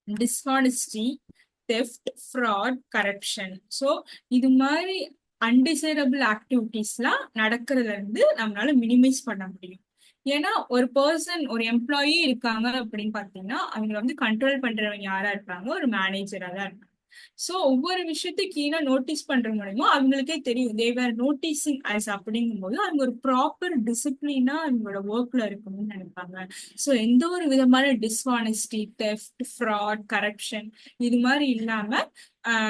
dishonesty, theft, fraud, corruption. So இது மாதிரி அன்டிசைரபிள் ஆக்டிவிட்டிஸ்லாம் நடக்கிறதுல இருந்து நம்மளால மினிமைஸ் பண்ண முடியும். ஏன்னா ஒரு பர்சன் ஒரு எம்ப்ளாயி இருக்காங்க அப்படின்னு பாத்தீங்கன்னா அவங்களை வந்து கண்ட்ரோல் பண்றவங்க யாரா இருப்பாங்க, ஒரு மேனேஜரா தான் இருப்பாங்க. ஸோ ஒவ்வொரு விஷயத்தையும் கீழே நோட்டீஸ் பண்ற மூலமா அவங்களுக்கே தெரியும் தேவர் நோட்டீசிங் அஸ் அப்படிங்கும்போது அவங்க ஒரு ப்ராப்பர் டிசிப்ளினா அவங்களோட ஒர்க்ல இருக்கணும்னு நினைப்பாங்க. ஸோ எந்த ஒரு விதமான டிஸ்ஹானஸ்டி, தெஃப்ட், ஃப்ராட், கரப்ஷன் இது மாதிரி இல்லாம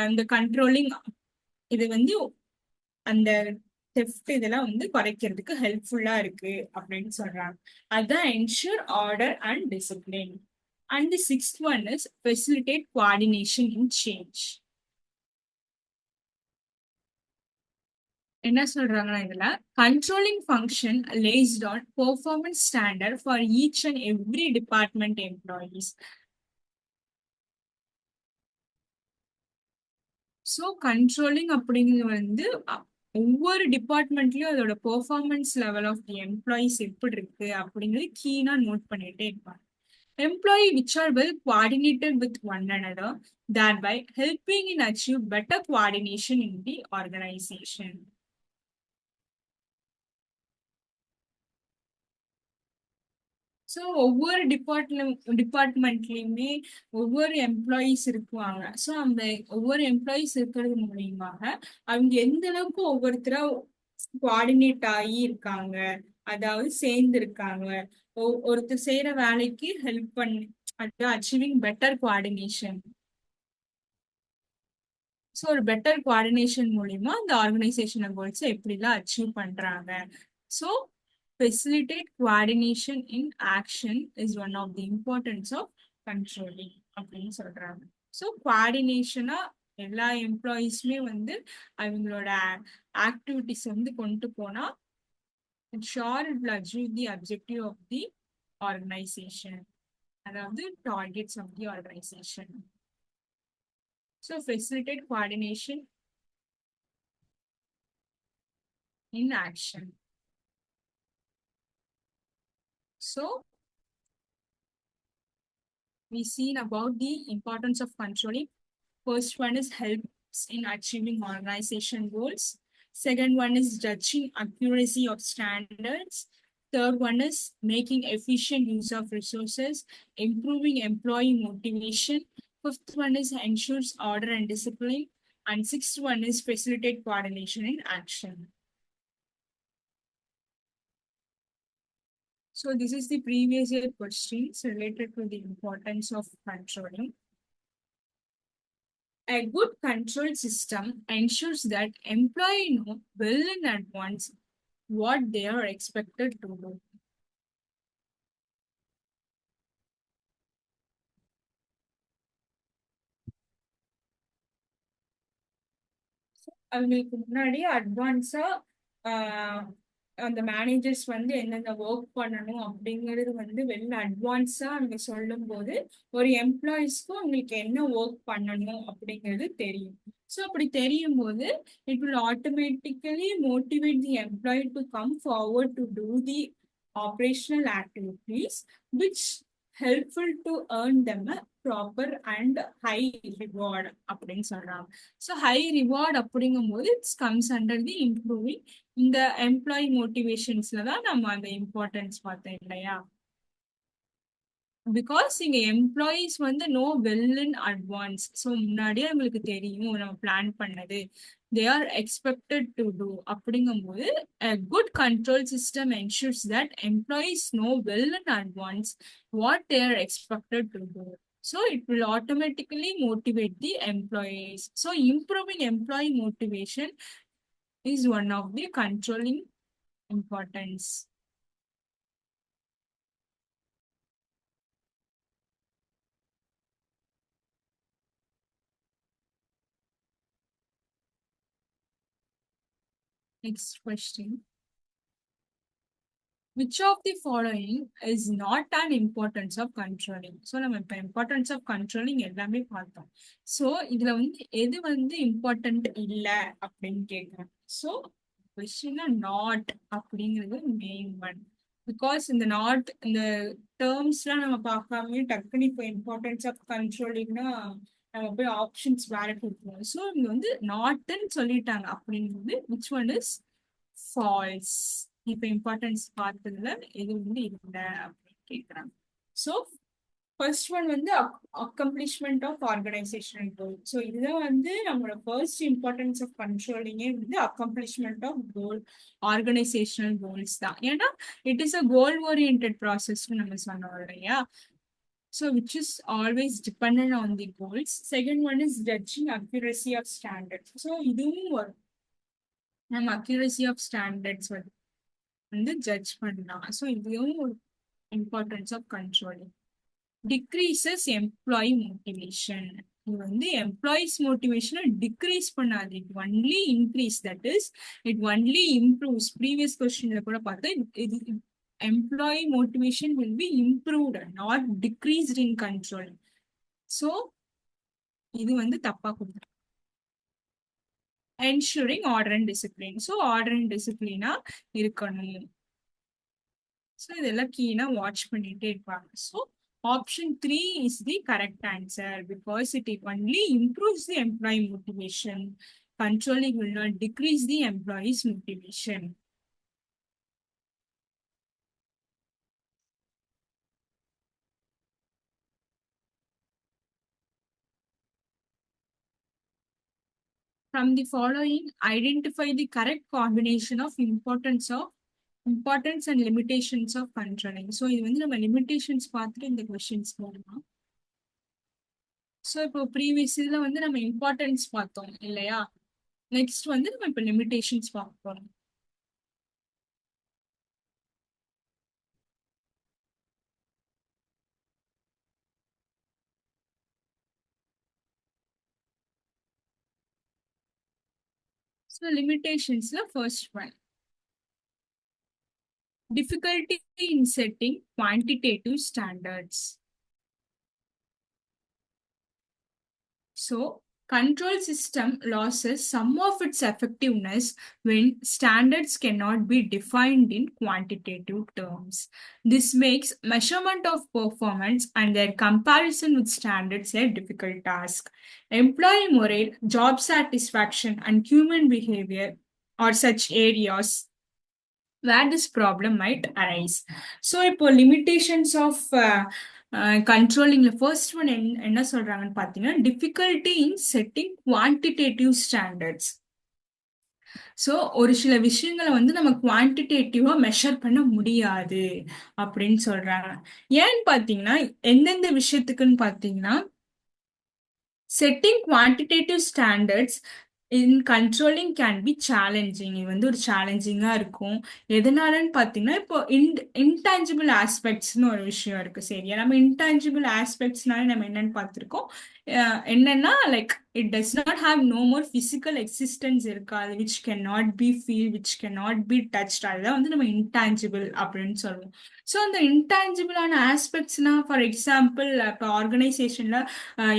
இந்த கண்ட்ரோலிங் இது வந்து அந்த தெஃப்ட் இதெல்லாம் வந்து குறைக்கிறதுக்கு ஹெல்ப்ஃபுல்லா இருக்கு அப்படின்னு சொல்றாங்க. அதுதான் ensure order and discipline. And the sixth one is facilitate coordination in change. என்ன சொல்றாங்கன்னா இதுல controlling function laced on performance standard for each and every department employees. So controlling அப்படிங்கிறது வந்து ஒவ்வொரு டிபார்ட்மெண்ட்லயும் அதோட performance level of the employees எப்படி இருக்கு அப்படிங்கிறது கீனா நோட் பண்ணிட்டே இருப்பாங்க. Employee which are well coordinated with one another, thereby helping in achieve better coordination in the organization. So ஒவ்வொரு டிபார்ட்மெண்ட்லயுமே ஒவ்வொரு எம்ப்ளாயீஸ் இருக்குவாங்க. ஸோ அந்த ஒவ்வொரு எம்ப்ளாயீஸ் இருக்கிறது மூலியமாக அவங்க எந்த அளவுக்கு ஒவ்வொருத்தரா கோஆர்டினேட் ஆகி இருக்காங்க, அதாவது சேர்ந்து இருக்காங்க, ஒருத்தர் செய்யற வேலைக்கு ஹெல்ப் பண்ணி அச்சீவிங் பெட்டர் கோஆர்டினேஷன். ஸோ ஒரு பெட்டர் கோஆர்டினேஷன் மூலியமா இந்த ஆர்கனைசேஷன் கோல்ஸ் எப்படிலாம் அச்சீவ் பண்றாங்க. So facilitate coordination in action is one of the importance of controlling அப்படின்னு சொல்றாங்க. ஸோ கோஆர்டினேஷனா எல்லா எம்ப்ளாயீஸுமே வந்து அவங்களோட ஆக்டிவிட்டிஸ் வந்து கொண்டு போனா sure it will achieve the objective of the organization, அதாவது targets of the organization. So facilitate coordination in action. So we seen about the importance of controlling. First one is helps in achieving organization goals. Second one is judging accuracy of standards. Third one is making efficient use of resources, improving employee motivation. Fifth one is ensures order and discipline. And sixth one is facilitate coordination in action. So this is the previous year questions related to the importance of controlling. A good control system ensures that employees know well in advance what they are expected to do. அவங்களுக்கு முன்னாடி அட்வான்ஸா அந்த மேனேஜர்ஸ் வந்து என்னென்ன ஒர்க் பண்ணணும் அப்படிங்கிறது வந்து வெளில அட்வான்ஸா அவங்க சொல்லும் போது ஒரு எம்ப்ளாயிஸ்க்கும் அவங்களுக்கு என்ன ஒர்க் பண்ணணும் அப்படிங்கிறது தெரியும். ஸோ அப்படி தெரியும் போது it will automatically motivate the employee to come forward to do the operational activities which helpful to earn them a proper and high reward அப்படின்னு சொல்றாங்க. ஸோ ஹை ரிவார்ட் அப்படிங்கும்போது it's comes under the improving இந்த எம்ப்ளாயி மோட்டிவேஷன்ஸ்ல தான் நம்ம அந்த இம்பார்ட்டன்ஸ் பார்த்தோம் இல்லையா. பிகாஸ் இங்க எம்ப்ளாயிஸ் வந்து no well in advance. So முன்னாடியே அவங்களுக்கு தெரியும் நம்ம பிளான் பண்ணது they are expected to do அப்படிங்கும்போது a good control system ensures that employees know well in advance what they are expected to do. So it will automatically motivate the employees. So improving employee motivation is one of the controlling importance. Next question. Which of the following is not an importance of controlling? So நம்ம இப்ப importance of controlling எல்லாமே பார்த்தோம். So இதுல வந்து எது வந்து important இல்ல அப்படின்னு கேட்கிறேன். So கொஸ்டின் நாட் அப்படிங்கிறது மெயின் ஒன். பிகாஸ் இந்த நாட் இந்த டேர்ம்ஸ்லாம் நம்ம பார்க்காம டக்குனு இப்போ இம்பார்ட்டன்ஸ் ஆஃப் கண்ட்ரோலிங்னா நம்ம போய் ஆப்ஷன்ஸ் வேற கொடுப்போம். ஸோ இங்க வந்து நாட்னு சொல்லிட்டாங்க அப்படிங்கிறது விச் ஒன் இஸ் ஃபால்ஸ். இப்ப இம்பார்ட்டன்ஸ் பார்த்ததுல எது வந்து இல்லை அப்படின்னு கேட்குறாங்க. ஸோ ஃபர்ஸ்ட் ஒன் வந்து accomplishment of organizational goal. So இதுதான் வந்து நம்மளோட ஃபர்ஸ்ட் இம்பார்ட்டன்ஸ் ஆஃப் கண்ட்ரோலிங்கே வந்து accomplishment of goal organizational goals தான். ஏன்னா it is a goal orient ப்ராசஸ்ன்னு நம்ம சொன்னோம் இல்லையா. So which is always dependent on the goals. Second one is judging accuracy of standards. So இதுவும் ஒரு நம்ம accuracy of standards வந்து ஜட்ஜ் பண்ணலாம். ஸோ இதுவும் ஒரு importance of controlling. Decreases employee motivation. இது வந்து எம்ப்ளாயிஸ் மோட்டிவேஷனை டிக்ரீஸ் பண்ணாது, it only increase. That is it only improves. Previous கொஸ்டின்ல கூட பார்த்தா இது employee motivation will be improved not decreased in control. So இது வந்து தப்பா கொடுத்துருக்கு. ensuring order and discipline. So order and discipline இருக்கணும். ஸோ இதெல்லாம் கீனா வாட்ச் பண்ணிட்டே இருப்பாங்க. So option 3 is the correct answer because it only improves the employee motivation. Controlling will not decrease the employee's motivation. From the following, identify the correct combination of importance and limitations of controlling. So இது வந்து நம்ம limitations பார்த்துட்டு இந்த questions போடலாம். ஸோ இப்போ ப்ரீவியஸ் இதில் வந்து நம்ம இம்பார்ட்டன்ஸ் பார்த்தோம் இல்லையா. நெக்ஸ்ட் வந்து நம்ம இப்போ லிமிடேஷன்ஸ் பார்க்க போகிறோம். So limitations, the first one, difficulty in setting quantitative standards. So, control system loses some of its effectiveness when standards cannot be defined in quantitative terms. This makes measurement of performance and their comparison with standards a difficult task. Employee morale, job satisfaction, and human behavior are such areas where this problem might arise. So இப்போ limitations of controlling first one என்ன சொல்றாங்கன்னு பார்த்தீங்கன்னா difficulty in setting quantitative standards. So ஒரு சில விஷயங்களை வந்து நம்ம குவான்டிடேட்டிவா மெஷர் பண்ண முடியாது அப்படின்னு சொல்றாங்க. ஏன்னு பார்த்தீங்கன்னா எந்தெந்த விஷயத்துக்குன்னு பார்த்தீங்கன்னா setting quantitative standards in controlling can be challenging. இது வந்து ஒரு சேலஞ்சிங்கா இருக்கும். எதனாலன்னு பார்த்தீங்கன்னா இப்போ இன்டான்ஜிபிள் ஆஸ்பெக்ட்ஸ்னு ஒரு விஷயம் இருக்கு. சரியா, நம்ம இன்டான்ஜிபிள் ஆஸ்பெக்ட்ஸ்னால நம்ம என்னன்னு பார்த்துருக்கோம். என்னன்னா like it does not have no more physical existence இருக்காது, which can not be feel, which can not be touch. அதுதான் வந்து நம்ம இன்டான்ஜிபிள் அப்படின்னு சொல்லுவோம். ஸோ அந்த இன்டான்ஜிபிளான ஆஸ்பெக்ட்ஸ்னா ஃபார் எக்ஸாம்பிள் இப்போ ஆர்கனைசேஷன்ல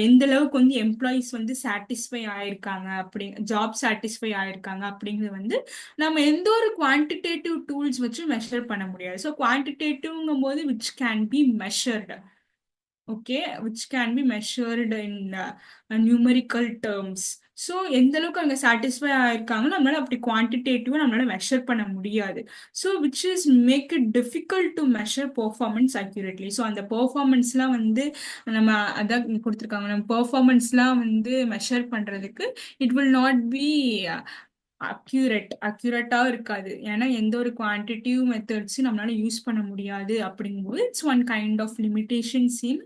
எந்த அளவுக்கு வந்து எம்ப்ளாயிஸ் வந்து சாட்டிஸ்ஃபை ஆயிருக்காங்க, அப்படி ஜாப் சாட்டிஸ்ஃபை ஆயிருக்காங்க அப்படிங்கிறது வந்து நம்ம எந்த ஒரு குவான்டிடேட்டிவ் டூல்ஸ் வச்சு மெஷர் பண்ண முடியாது. ஸோ குவான்டிடேட்டிவ்ங்கும் போது which can be measured, okay, which can be measured in numerical terms. So எந்த அளவுக்கு அங்கே சாட்டிஸ்ஃபை ஆயிருக்காங்களோ நம்மளால அப்படி குவான்டிடேட்டிவாக நம்மளால மெஷர் பண்ண முடியாது. So which is make it difficult to measure performance accurately. So அந்த பெர்ஃபார்மன்ஸ்லாம் வந்து நம்ம அதான் கொடுத்துருக்காங்க, நம்ம பெர்ஃபார்மன்ஸ்லாம் வந்து மெஷர் பண்ணுறதுக்கு it will not be accurate இருக்காது. ஏன்னா எந்த ஒரு குவான்டிட்டிவ் மெத்தட்ஸும் நம்மளால யூஸ் பண்ண முடியாது. அப்படிங்கும்போது it's one kind of limitations in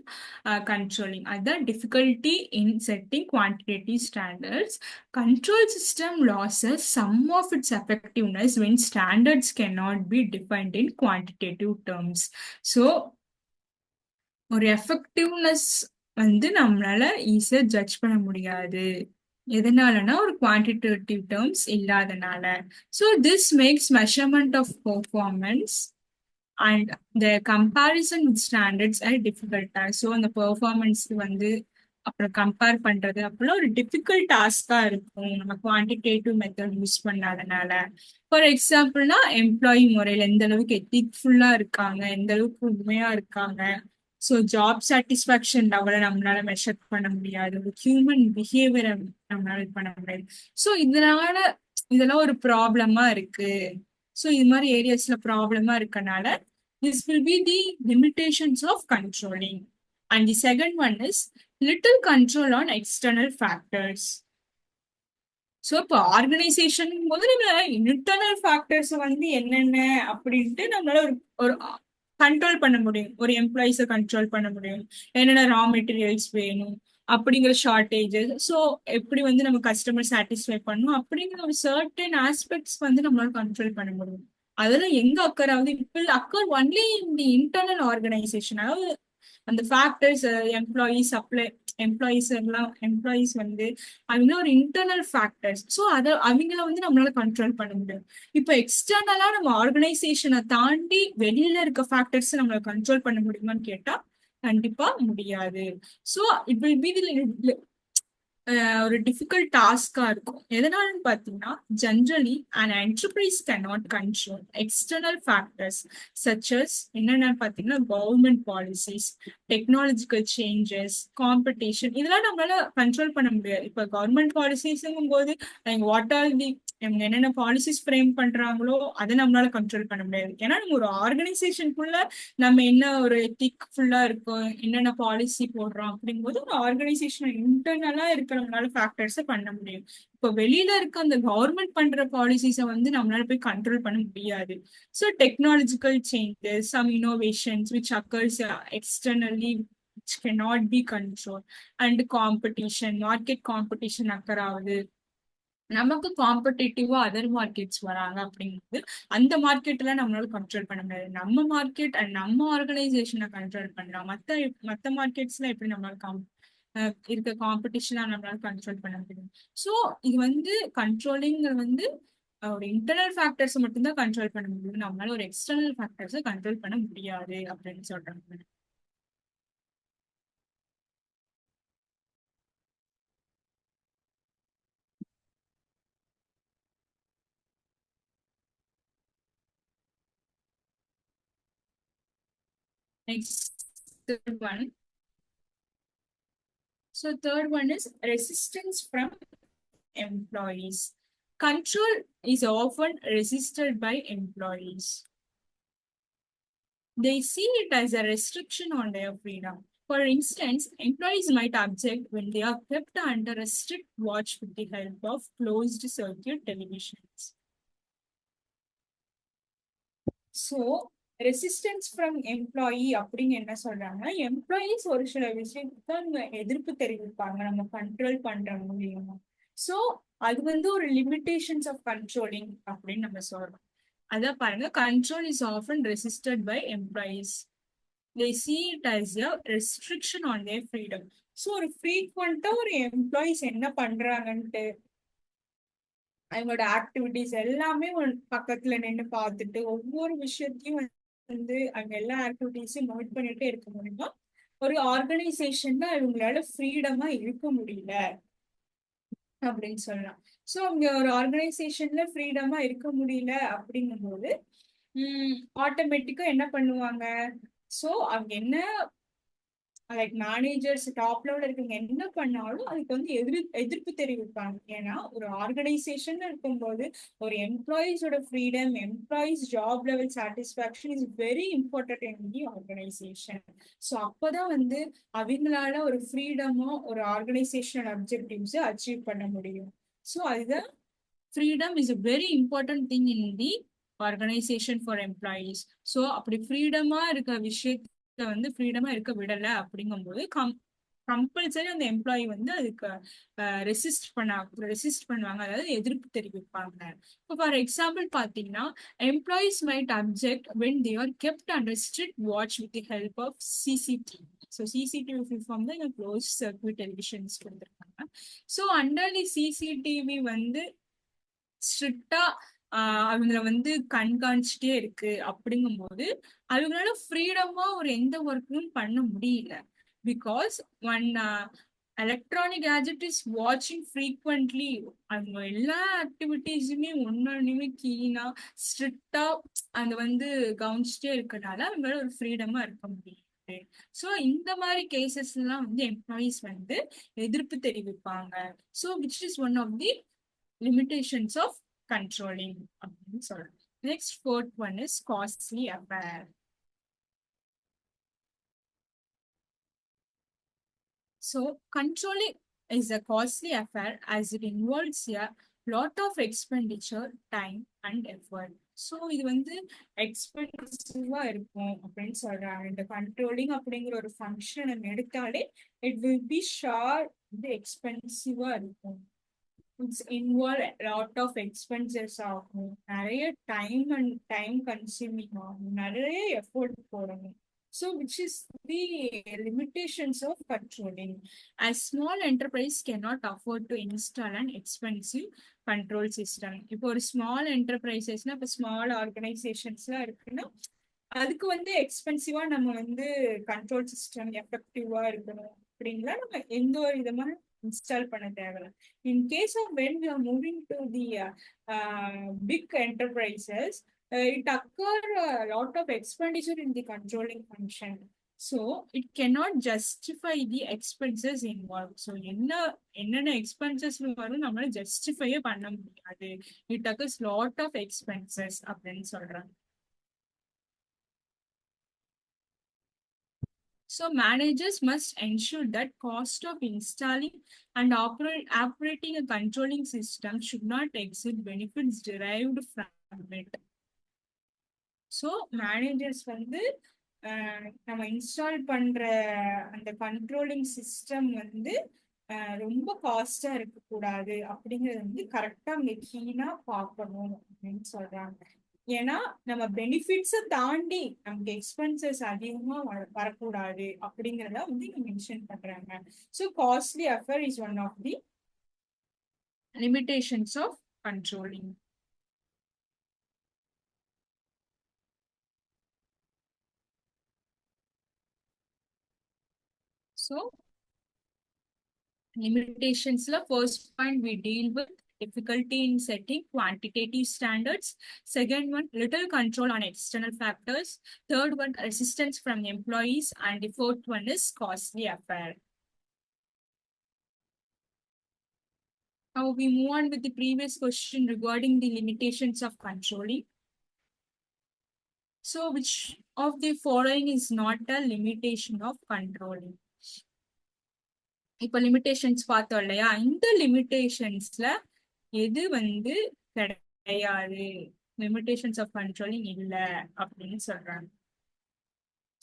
controlling. அதுதான் difficulty in setting quantitative standards. Control system losses some of its effectiveness when standards can not be defined in quantitative terms. So ஒரு எஃபெக்டிவ்னஸ் வந்து நம்மளால ஈஸியா ஜட்ஜ் பண்ண முடியாது. எதனாலனா ஒரு குவான்டிடேட்டிவ் டேர்ம்ஸ் இல்லாதனால. So this makes measurement of performance and the comparison with standards are டிஃபிகல்ட்டா. ஸோ அந்த பெர்ஃபார்மன்ஸ்க்கு வந்து அப்புறம் கம்பேர் பண்றது அப்பெல்லாம் ஒரு டிஃபிகல்ட் டாஸ்கா இருக்கும் நம்ம குவான்டிடேட்டிவ் மெத்தட் யூஸ் பண்ணாதனால. ஃபார் எக்ஸாம்பிள்னா எம்ப்ளாயி முறையில் எந்த அளவுக்கு எத்திக்ஃபுல்லா இருக்காங்க, எந்த அளவுக்கு உண்மையா இருக்காங்க. ஸோ ஜாப் சாட்டிஸ்ஃபேக்ஷன் லெவலை நம்மளால மெஷர் பண்ண முடியாது, ஒரு ஹியூமன் பிஹேவியரை நம்மளால இது பண்ண முடியாது. ஸோ இதெல்லாம் ஒரு ப்ராப்ளமா இருக்கு. ஸோ இது மாதிரி ஏரியாஸ்ல ப்ராப்ளமா இருக்கனால this will be the limitations of controlling. And the second one is little control on external factors. So இப்போ ஆர்கனைசேஷன் போது நம்ம இன்டர்னல் ஃபேக்டர்ஸ் வந்து என்னென்ன அப்படின்ட்டு நம்மளால ஒரு கண்ட்ரோல் பண்ண முடியும். ஒரு எம்ப்ளாயிஸை கண்ட்ரோல் பண்ண முடியும், என்னென்ன ரா மெட்டீரியல்ஸ் வேணும் அப்படிங்கிற ஷார்டேஜஸ். ஸோ எப்படி வந்து நம்ம கஸ்டமர் சாட்டிஸ்ஃபை பண்ணணும் அப்படிங்கிற ஒரு சர்டன் ஆஸ்பெக்ட்ஸ் வந்து நம்மளால கண்ட்ரோல் பண்ண முடியும். அதெல்லாம் எங்க அக்கர் ஆகுது, இப்போ occur only in the internal organisation. அதாவது அந்த ஃபேக்டர்ஸ் எம்ப்ளாயிஸ் வந்து அவங்க ஒரு இன்டர்னல் ஃபேக்டர்ஸ். ஸோ அவங்கள வந்து நம்மளால கண்ட்ரோல் பண்ண முடியும். இப்போ எக்ஸ்டர்னலா நம்ம ஆர்கனைசேஷனை தாண்டி வெளியில இருக்க ஃபேக்டர்ஸ் நம்மளால கண்ட்ரோல் பண்ண முடியுமான்னு கேட்டா கண்டிப்பா முடியாது. ஸோ இட் வில் பி ஒரு டிஃபிகல்ட் டாஸ்கா இருக்கும். எதனாலன்னு பார்த்தீங்கன்னா generally an enterprise cannot control external factors such as என்னென்னு பார்த்தீங்கன்னா government policies, technological changes, competition. இதெல்லாம் நம்மளால கண்ட்ரோல் பண்ண முடியாது. இப்போ கவர்மெண்ட் பாலிசிஸ்ங்கும் போது வாட் ஆர் தி இவங்க என்னென்ன பாலிசிஸ் ஃப்ரேம் பண்றாங்களோ அதை நம்மளால கண்ட்ரோல் பண்ண முடியாது. ஏன்னா நம்ம ஒரு ஆர்கனைசேஷனுக்குள்ள நம்ம என்ன ஒரு எத்திக் ஃபுல்லா இருக்கோம், என்னென்ன பாலிசி போடுறோம் அப்படிங்கும்போது ஒரு ஆர்கனைசேஷன் இன்டர்னலா இருக்கிறவங்களால ஃபேக்டர்ஸை பண்ண முடியும். இப்போ வெளியில இருக்க அந்த கவர்மெண்ட் பண்ற பாலிசிஸை வந்து நம்மளால போய் கண்ட்ரோல் பண்ண முடியாது. So technological changes, some innovations which occurs externally which cannot be controlled, and competition, market competition occur ஆகுது. நமக்கு காம்படிட்டிவா அதர் மார்க்கெட்ஸ் வராங்க அப்படிங்கும்போது அந்த மார்க்கெட்ல நம்மளால கண்ட்ரோல் பண்ண முடியாது. நம்ம மார்க்கெட் அண்ட் நம்ம ஆர்கனைசேஷனை கண்ட்ரோல் பண்ணலாம். மத்த மார்க்கெட்ஸ்ல எப்படி நம்மளால இருக்க காம்படிஷனா நம்மளால கண்ட்ரோல் பண்ண முடியும். ஸோ இது வந்து கண்ட்ரோலிங் வந்து ஒரு இன்டர்னல் ஃபேக்டர்ஸ் மட்டும்தான் கண்ட்ரோல் பண்ண முடியும். நம்மளால ஒரு எக்ஸ்டர்னல் ஃபேக்டர்ஸை கண்ட்ரோல் பண்ண முடியாது அப்படின்னு சொல்றாங்க. Next one. So third one is resistance from employees. Control is often resisted by employees. They see it as a restriction on their freedom. For instance, employees might object when they are kept under a strict watch with the help of closed circuit televisions. So resistance from employee அப்படின்னு என்ன சொல்றாங்கன்னா, எம்ப்ளாயிஸ் ஒரு சில விஷயத்துக்கு எதிர்ப்பு தெரிவிப்பாங்க நம்ம கண்ட்ரோல் பண்ற மூலியமா. ஸோ அது வந்து ஒரு லிமிடேஷன்ஸ் ஆஃப் கண்ட்ரோலிங் அப்படின்னு நம்ம சொல்றோம். அதான் பாருங்க, control is often resisted by employees. they see it as a restriction on their freedom. So ஒரு ஃப்ரீக்வெண்டா ஒரு எம்ப்ளாயிஸ் என்ன பண்றாங்கன்ட்டு அவங்களோட ஆக்டிவிட்டிஸ் எல்லாமே பக்கத்துல நின்று பார்த்துட்டு ஒவ்வொரு விஷயத்தையும் வந்து அங்க எல்லா ஆக்டிவிட்டிஸையும் நோட் பண்ணிட்டே இருக்க முடியுமா, ஒரு ஆர்கனைசேஷன்ல இவங்களால ஃப்ரீடமா இருக்க முடியல அப்படின்னு சொல்லலாம். ஸோ அவங்க ஒரு ஆர்கனைசேஷன்ல ஃப்ரீடமா இருக்க முடியல அப்படிங்கும்போது ஆட்டோமேட்டிக்கா என்ன பண்ணுவாங்க, ஸோ அவங்க என்ன லைக் மேனேஜர்ஸ் டாப் லெவல்ல இருக்கவங்க என்ன பண்ணாலும் அதுக்கு வந்து எதிர்ப்பு தெரிவிப்பாங்க. ஏன்னா ஒரு ஆர்கனைசேஷன் இருக்கும்போது ஒரு எம்ப்ளாயிஸோட freedom, employees job level satisfaction is very important in the organisation. So அப்போதான் வந்து அவங்களால ஒரு ஃப்ரீடமோ ஒரு ஆர்கனைசேஷனல் அப்ஜெக்டிவ்ஸ் அச்சீவ் பண்ண முடியும். ஸோ அதுதான் freedom is a very important thing in the organization for employees. So அப்படி ஃப்ரீடமா இருக்க விஷயத்த வந்து ஃப்ரீடமா இருக்க விடல அப்படிங்கும்போது கம்பல்சரி அந்த எம்ப்ளாயி வந்து அதுக்கு ரெசிஸ்ட் பண்ணுவாங்க, அதாவது எதிர்ப்பு தெரிவிப்பாங்க. இப்போ ஃபார் எக்ஸாம்பிள் பார்த்தீங்கன்னா, employees might object when they are kept under strict watch with the help of CCTV. So CCTV full form தான் இங்கே க்ளோஸ் சர்க்யூட் டெலிவிஷன்ஸ் கொடுத்துருக்காங்க. ஸோ அண்டர் தி சிசிடிவி வந்து ஸ்ட்ரிக்டா அவங்கள வந்து கண்காணிச்சுட்டே இருக்கு அப்படிங்கும்போது அவங்களால ஃப்ரீடமா ஒரு எந்த ஒர்க்கும் பண்ண முடியல. Because one electronic gadget is வாட்சிங் ஃப்ரீக்வெண்ட்லி. அவங்க எல்லா ஆக்டிவிட்டிஸுமே ஒன்னொன்னுமே கீனா ஸ்ட்ரிக்டா அந்த வந்து கவனிச்சுட்டே இருக்கனால அவங்களால ஒரு ஃப்ரீடமா இருக்க முடியும். ஸோ இந்த மாதிரி கேசஸ் எல்லாம் வந்து எம்ப்ளாயிஸ் வந்து எதிர்ப்பு தெரிவிப்பாங்க. So which is one of the limitations of controlling. Next, fourth one is costly affair. So controlling is a costly affair as it involves a lot of expenditure, time and effort. So இது வந்து எக்ஸ்பென்சிவா இருக்கும் அப்படின்னு சொல்றாங்க. இந்த கண்ட்ரோலிங் அப்படிங்கிற ஒரு ஃபங்க்ஷன் நம்ம எடுத்தாலே இட் வில் பி ஷார் இது எக்ஸ்பென்சிவா இருக்கும். It's involve lot of expenses ஆகும், நிறைய டைம் கன்சியூமிங் ஆகும், நிறைய எஃபோர்ட் போடணும். So which is the limitations of controlling. as small enterprise cannot afford to install an expensive control system. இப்போ ஒரு ஸ்மால் என்டர்பிரைசஸ்னா இப்போ ஸ்மால் ஆர்கனைசேஷன்ஸ்லாம் இருக்குன்னா அதுக்கு வந்து எக்ஸ்பென்சிவா நம்ம வந்து கண்ட்ரோல் சிஸ்டம் எஃபெக்டிவா இருக்கணும் அப்படிங்களா நம்ம எந்த ஒரு விதமான இன்ஸ்டால் பண்ண தேவையில்ல. In case of when we are moving to the big enterprises, it occur a lot of expenditure in the controlling function. So it cannot justify the expenses involved. So என்னென்ன எக்ஸ்பென்சஸ் வரும் நம்மளால ஜஸ்டிஃபையே பண்ண முடியாது. It occurs lot of expenses அப்படின்னு சொல்றாங்க. So managers must ensure that cost of installing and operating a controlling system should not exceed benefits derived from it. So managers வந்து நம்ம இன்ஸ்டால் பண்ற அந்த கண்ட்ரோலிங் சிஸ்டம் வந்து ரொம்ப காஸ்டா இருக்கக்கூடாது அப்படிங்கறது வந்து கரெக்டா அவங்க கீனா பார்க்கணும் அப்படின்னு சொல்றாங்க. ஏன்னா நம்ம பெனிஃபிட்ஸை தாண்டி நமக்கு எக்ஸ்பென்சஸ் அதிகமா வரக்கூடாது அப்படிங்கிறத வந்து இங்க மென்ஷன் பண்றாங்க. So costly affair is one of the limitations of controlling. So, limitations, the first point we deal with difficulty in setting quantitative standards. Second one, little control on external factors. Third one, resistance from employees. And the fourth one is costly affair. Now we move on with the previous question regarding the limitations of controlling. So, which of the following is not a limitation of controlling? இப்ப லிமிடேஷன்ஸ் பார்த்தோம் இல்லையா, இந்த லிமிடேஷன்ஸ்ல எது வந்து கிடையாது, லிமிடேஷன்ஸ் ஆஃப் கண்ட்ரோலிங் இல்ல அப்படின்னு சொல்றாங்க.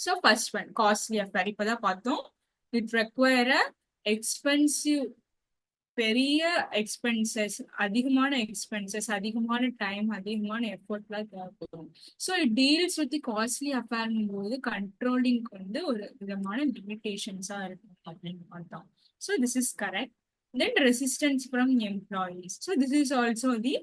So first one costly affair இப்பதான் பார்த்தோம். இட் ரெக்வயர் எக்ஸ்பென்சிவ், பெரிய எக்ஸ்பென்சஸ், அதிகமான டைம், அதிகமான எஃபர்ட்லாம் தேவைப்படும். So it deals with costly அஃபேர்னும் போது கண்ட்ரோலிங்க்கு வந்து ஒரு விதமான லிமிடேஷன்ஸா இருக்கும் அப்படின்னு பார்த்தோம். So this is correct. Then resistance from employees. So this is also the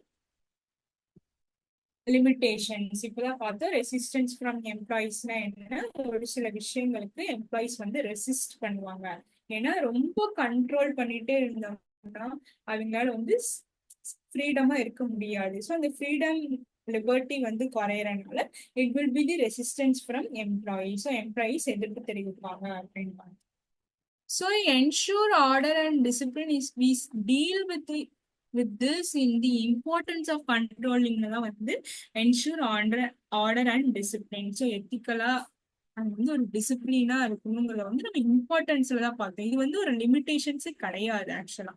limitations. இப்பதான் பார்த்தோம் ரெசிஸ்டன்ஸ் ஃப்ரம் எம்ப்ளாயிஸ்னா என்ன, ஒரு சில விஷயங்களுக்கு எம்ப்ளாயிஸ் வந்து ரெசிஸ்ட் பண்ணுவாங்க. ஏன்னா ரொம்ப கண்ட்ரோல் பண்ணிட்டே இருந்தோம்னா அவங்களால வந்து ஃப்ரீடமா இருக்க முடியாது. ஸோ அந்த ஃப்ரீடம் லிபர்ட்டி வந்து குறையறதுனால it will be the resistance from employees. So employees எதிர்ப்பு தெரிவிப்பாங்க அப்படின்னு. So ensure order and discipline is we deal with this in the importance of controlling வந்து ensure order and discipline. So எத்திக்கலா அது வந்து ஒரு டிசிப்ளினா இருக்கணுங்கிறத வந்து நம்ம இம்பார்ட்டன்ஸ்ல தான் பார்த்தோம். இது வந்து ஒரு லிமிடேஷன்ஸே கிடையாது ஆக்சுவலா.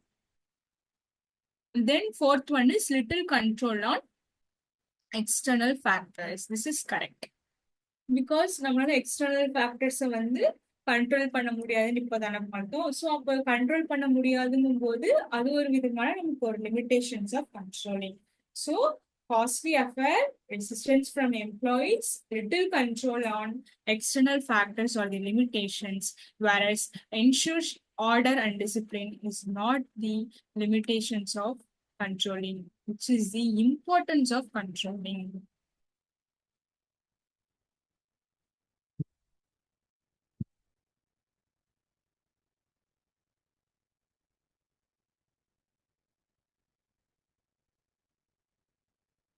Then fourth one is little control on external factors. This is correct. Because நம்மளால எக்ஸ்டர்னல் ஃபேக்டர்ஸை வந்து கண்ட்ரோல் பண்ண முடியாதுன்னு இப்போதானே பார்த்தோம். ஸோ அப்போ கண்ட்ரோல் பண்ண முடியாதுங்கும் போது அது ஒரு விதமான நமக்கு ஒரு limitations of controlling. So costly affair, resistance from employees, little control on external factors are the limitations, whereas ensures order and discipline is not the limitations of controlling, which is the importance of controlling.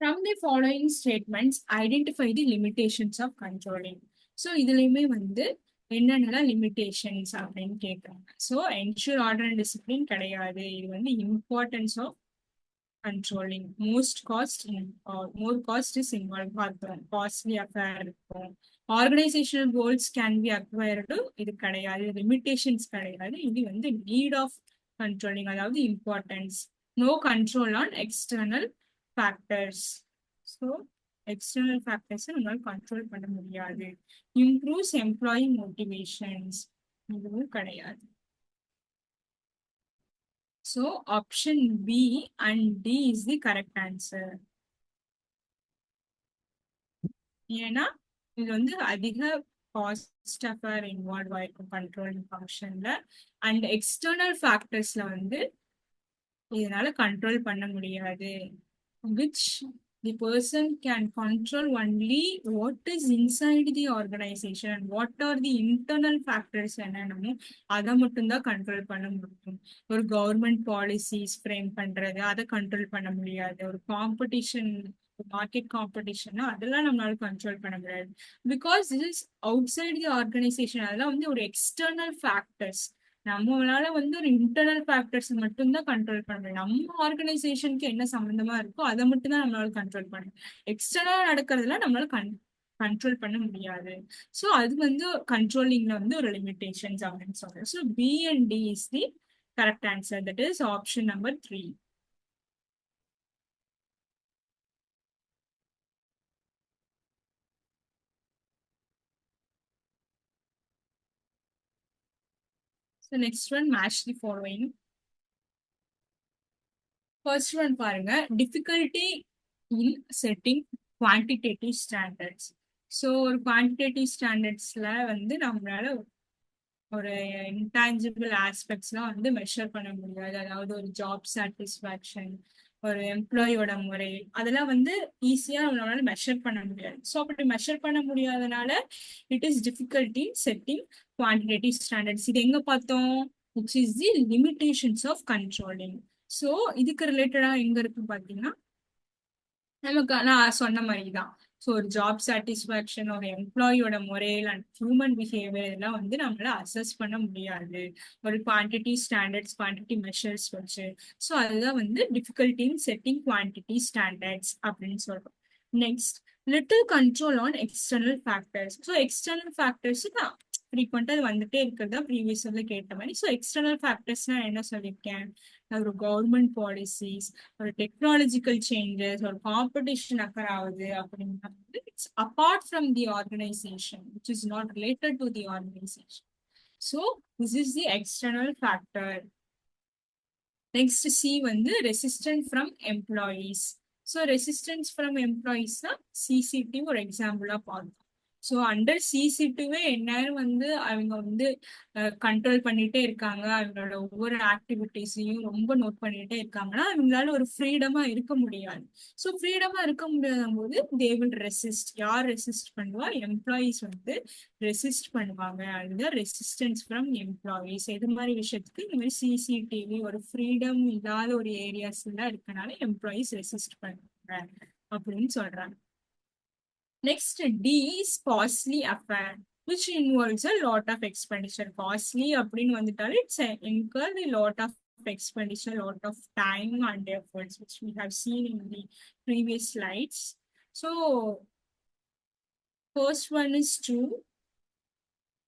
From the following statements, identify the limitations of controlling. So இதுலயுமே வந்து என்னென்னலாம் லிமிடேஷன்ஸ் அப்படின்னு கேட்குறாங்க. So ensure order and discipline கிடையாது. இது வந்து importance of controlling. More cost is involve பார்த்தோம். காஸ்ட்லி அஃபேர் இருக்கும். Organisational goals can be acquired, இது கிடையாது. லிமிடேஷன்ஸ் கிடையாது. இது வந்து நீட் ஆஃப் கண்ட்ரோலிங், அதாவது importance. No control on external factors. So external ஃபேக்டர்ஸை நம்மளால கண்ட்ரோல் பண்ண முடியாது. இம்ப்ரூவ்ஸ் எம்ப்ளாயி மோட்டிவேஷன்ஸ், இதுவும் கிடையாது. So option B and D is the correct answer. ஏன்னா இது வந்து அதிக காஸ்ட் அஃபேர் இன்வால்வ் ஆயிருக்கும் கண்ட்ரோலிங் ஃபங்க்ஷன்ல. அண்ட் எக்ஸ்டர்னல் ஃபேக்டர்ஸ்ல வந்து இதனால கண்ட்ரோல் பண்ண முடியாது. which the person can control only what is inside the organization and what are the internal factors என்னன்னு அதை மட்டும்தான் கண்ட்ரோல் பண்ண முடியும். ஒரு கவர்மெண்ட் பாலிசிஸ் ஃப்ரேம் பண்றது அதை கண்ட்ரோல் பண்ண முடியாது. ஒரு காம்படிஷன், மார்க்கெட் காம்படிஷன்னா அதெல்லாம் நம்மளால கண்ட்ரோல் பண்ண முடியாது. Because this is outside the organization. அதெல்லாம் வந்து ஒரு எக்ஸ்டர்னல் ஃபேக்டர்ஸ். நம்மளால வந்து ஒரு இன்டர்னல் ஃபேக்டர்ஸ் மட்டும்தான் கண்ட்ரோல் பண்ண முடியும். நம்ம ஆர்கனைசேஷனுக்கு என்ன சம்பந்தமா இருக்கோ அதை மட்டும் தான் நம்மளால கண்ட்ரோல் பண்ண முடியும். எக்ஸ்டர்னலா நடக்கிறதுல நம்மளால கண்ட்ரோல் பண்ண முடியாது. ஸோ அது வந்து கண்ட்ரோலிங்ல வந்து ஒரு லிமிடேஷன்ஸ் அப்படின்னு சொல்றேன். So B and D is the correct answer. That is option number 3. So next one, match the following. First one பாருங்க, difficulty in setting quantitative standards. So ஒரு குவான்டிடேட்டிவ் ஸ்டாண்டர்ட்ஸ்ல வந்து நம்மளால ஒரு இன்டான்ஜிபிள் ஆஸ்பெக்ட்ஸ்லாம் வந்து மெஷர் பண்ண முடியாது. அதாவது ஒரு ஜாப் சாட்டிஸ்ஃபேக்ஷன், ஒரு எம்ப்ளாயோட முறை, அதெல்லாம் வந்து ஈஸியா நம்மளால மெஷர் பண்ண முடியாது. ஸோ அப்படி மெஷர் பண்ண முடியாதனால it is difficulty setting quantitative standards. இது எங்க பார்த்தோம்? Which is the limitations of controlling. So இதுக்கு ரிலேட்டடா எங்க இருக்கு பார்த்தீங்கன்னா, நமக்கு நான் சொன்ன மாதிரி தான். ஸோ ஒரு ஜாப் சாட்டிஸ்ஃபேக்ஷன், ஒரு எம்ப்ளாயியோட முறையில் அண்ட் ஹியூமன் பிஹேவியர் இதெல்லாம் வந்து நம்மளால அசஸ் பண்ண முடியாது ஒரு குவான்டிட்டி ஸ்டாண்டர்ட்ஸ், குவான்டிட்டி மெஷர்ஸ் வச்சு. ஸோ அதுதான் வந்து difficulty in setting quantity standards அப்படின்னு சொல்றோம். Next, little control on external factors. So external factors தான் ஃப்ரீக்வெண்டா அது வந்துட்டே இருக்கிறதா ப்ரீவியஸ் வந்து கேட்ட மாதிரி. ஸோ எக்ஸ்டர்னல் ஃபேக்டர்ஸ்னா என்ன சொல்லியிருக்கேன்? ஒரு கவர்மெண்ட் பாலிசிஸ், ஒரு டெக்னாலஜிக்கல் சேஞ்சஸ், ஒரு காம்படிஷன் அக்கர் ஆகுது அப்படின்னா it's apart from the organisation which is not related to the organisation. So this is the external factor. Next C வந்து resistant from employees. So resistance from எம்ப்ளாயீஸ்னா சிசிடிவி ஒரு எக்ஸாம்பிளா பார்த்தோம். ஸோ அண்டர் சிசிடிவே எந்நேரம் வந்து அவங்க வந்து கண்ட்ரோல் பண்ணிட்டே இருக்காங்க, அவங்களோட ஒவ்வொரு ஆக்டிவிட்டிஸையும் ரொம்ப நோட் பண்ணிட்டே இருக்காங்கன்னா அவங்களால ஒரு ஃப்ரீடமா இருக்க முடியாது. ஸோ ஃப்ரீடமா இருக்க முடியாத போது தே வில் ரெசிஸ்ட். யார் ரெசிஸ்ட் பண்ணுவா? எம்ப்ளாயீஸ் வந்து ரெசிஸ்ட் பண்ணுவாங்க. அதுதான் ரெசிஸ்டன்ஸ் ஃப்ரம் எம்ப்ளாயீஸ். இது மாதிரி விஷயத்துக்கு இந்த மாதிரி சிசிடிவி ஒரு ஃப்ரீடம் இல்லாத ஒரு ஏரியாஸ் எல்லாம் இருக்கனால எம்ப்ளாயீஸ் ரெசிஸ்ட் பண்ணுவாங்க அப்படின்னு சொல்றாங்க. Next, D is costly affair, which involves a lot of expenditure. Costly அப்படின்னு வந்துட்டாலே it's incurred a lot of expenditure, lot of time and efforts, which we have seen in the previous slides. So, first one is two.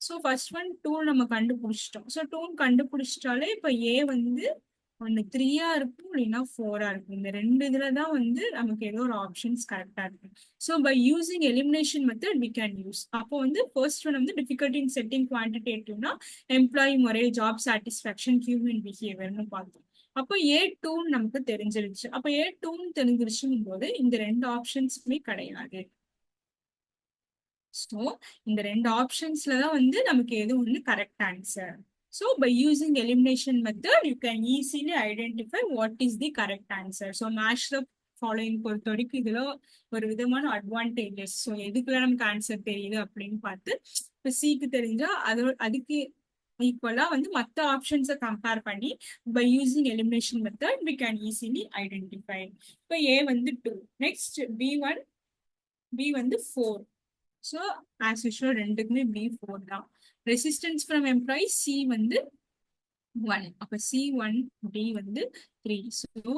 So first one tool நம்ம கண்டுபிடிச்சிட்டோம். ஸோ டூல் கண்டுபிடிச்சிட்டாலே இப்போ ஏ வந்து ஒன்று 3-ஆ இருக்கும், இல்லைன்னா 4-ஆ இருக்கும். இந்த ரெண்டு இதுல தான் வந்து நமக்கு ஏதோ ஒரு ஆப்ஷன்ஸ் கரெக்டா இருக்கு. So by using elimination method we can use. அப்போ வந்து ஃபர்ஸ்ட் ஒன் வந்து டிஃபிகல்ட்டி இன் செட்டிங் குவான்டிடேட்டிவ்னா எம்ப்ளாயி முறை, ஜாப் சாட்டிஸ்ஃபேக்ஷன், ஹியூமன் பிஹேவியர்னு பார்த்தோம். அப்போ ஏ டூன்னு நமக்கு தெரிஞ்சிருச்சு. அப்போ ஏ டூன்னு தெரிஞ்சிருச்சுங்கும் போது இந்த ரெண்டு ஆப்ஷன்ஸுமே கிடையாது. ஸோ இந்த ரெண்டு ஆப்ஷன்ஸ்ல தான் வந்து நமக்கு எது ஒன்று correct answer. So by using elimination method you can easily identify what is the correct answer. So match the following பொறுத்த வரைக்கும் இதுல ஒரு விதமான அட்வான்டேஜஸ். ஸோ எதுக்குள்ள நமக்கு ஆன்சர் தெரியுது அப்படின்னு பார்த்து இப்போ சிக்கு தெரிஞ்சா அதுக்கு ஈக்குவலா வந்து மற்ற ஆப்ஷன்ஸை கம்பேர் பண்ணி by using elimination method we can easily identify. இப்போ ஏ வந்து 2, நெக்ஸ்ட் பி வந்து 4. ஸோ ஆஸ் யூஷுவல் ரெண்டுக்குமே B4 தான். ரெசிஸ்டன்ஸ் ஃப்ரம் எம்ப்ளாயி சி வந்து 1. அப்போ C1 D வந்து 3. So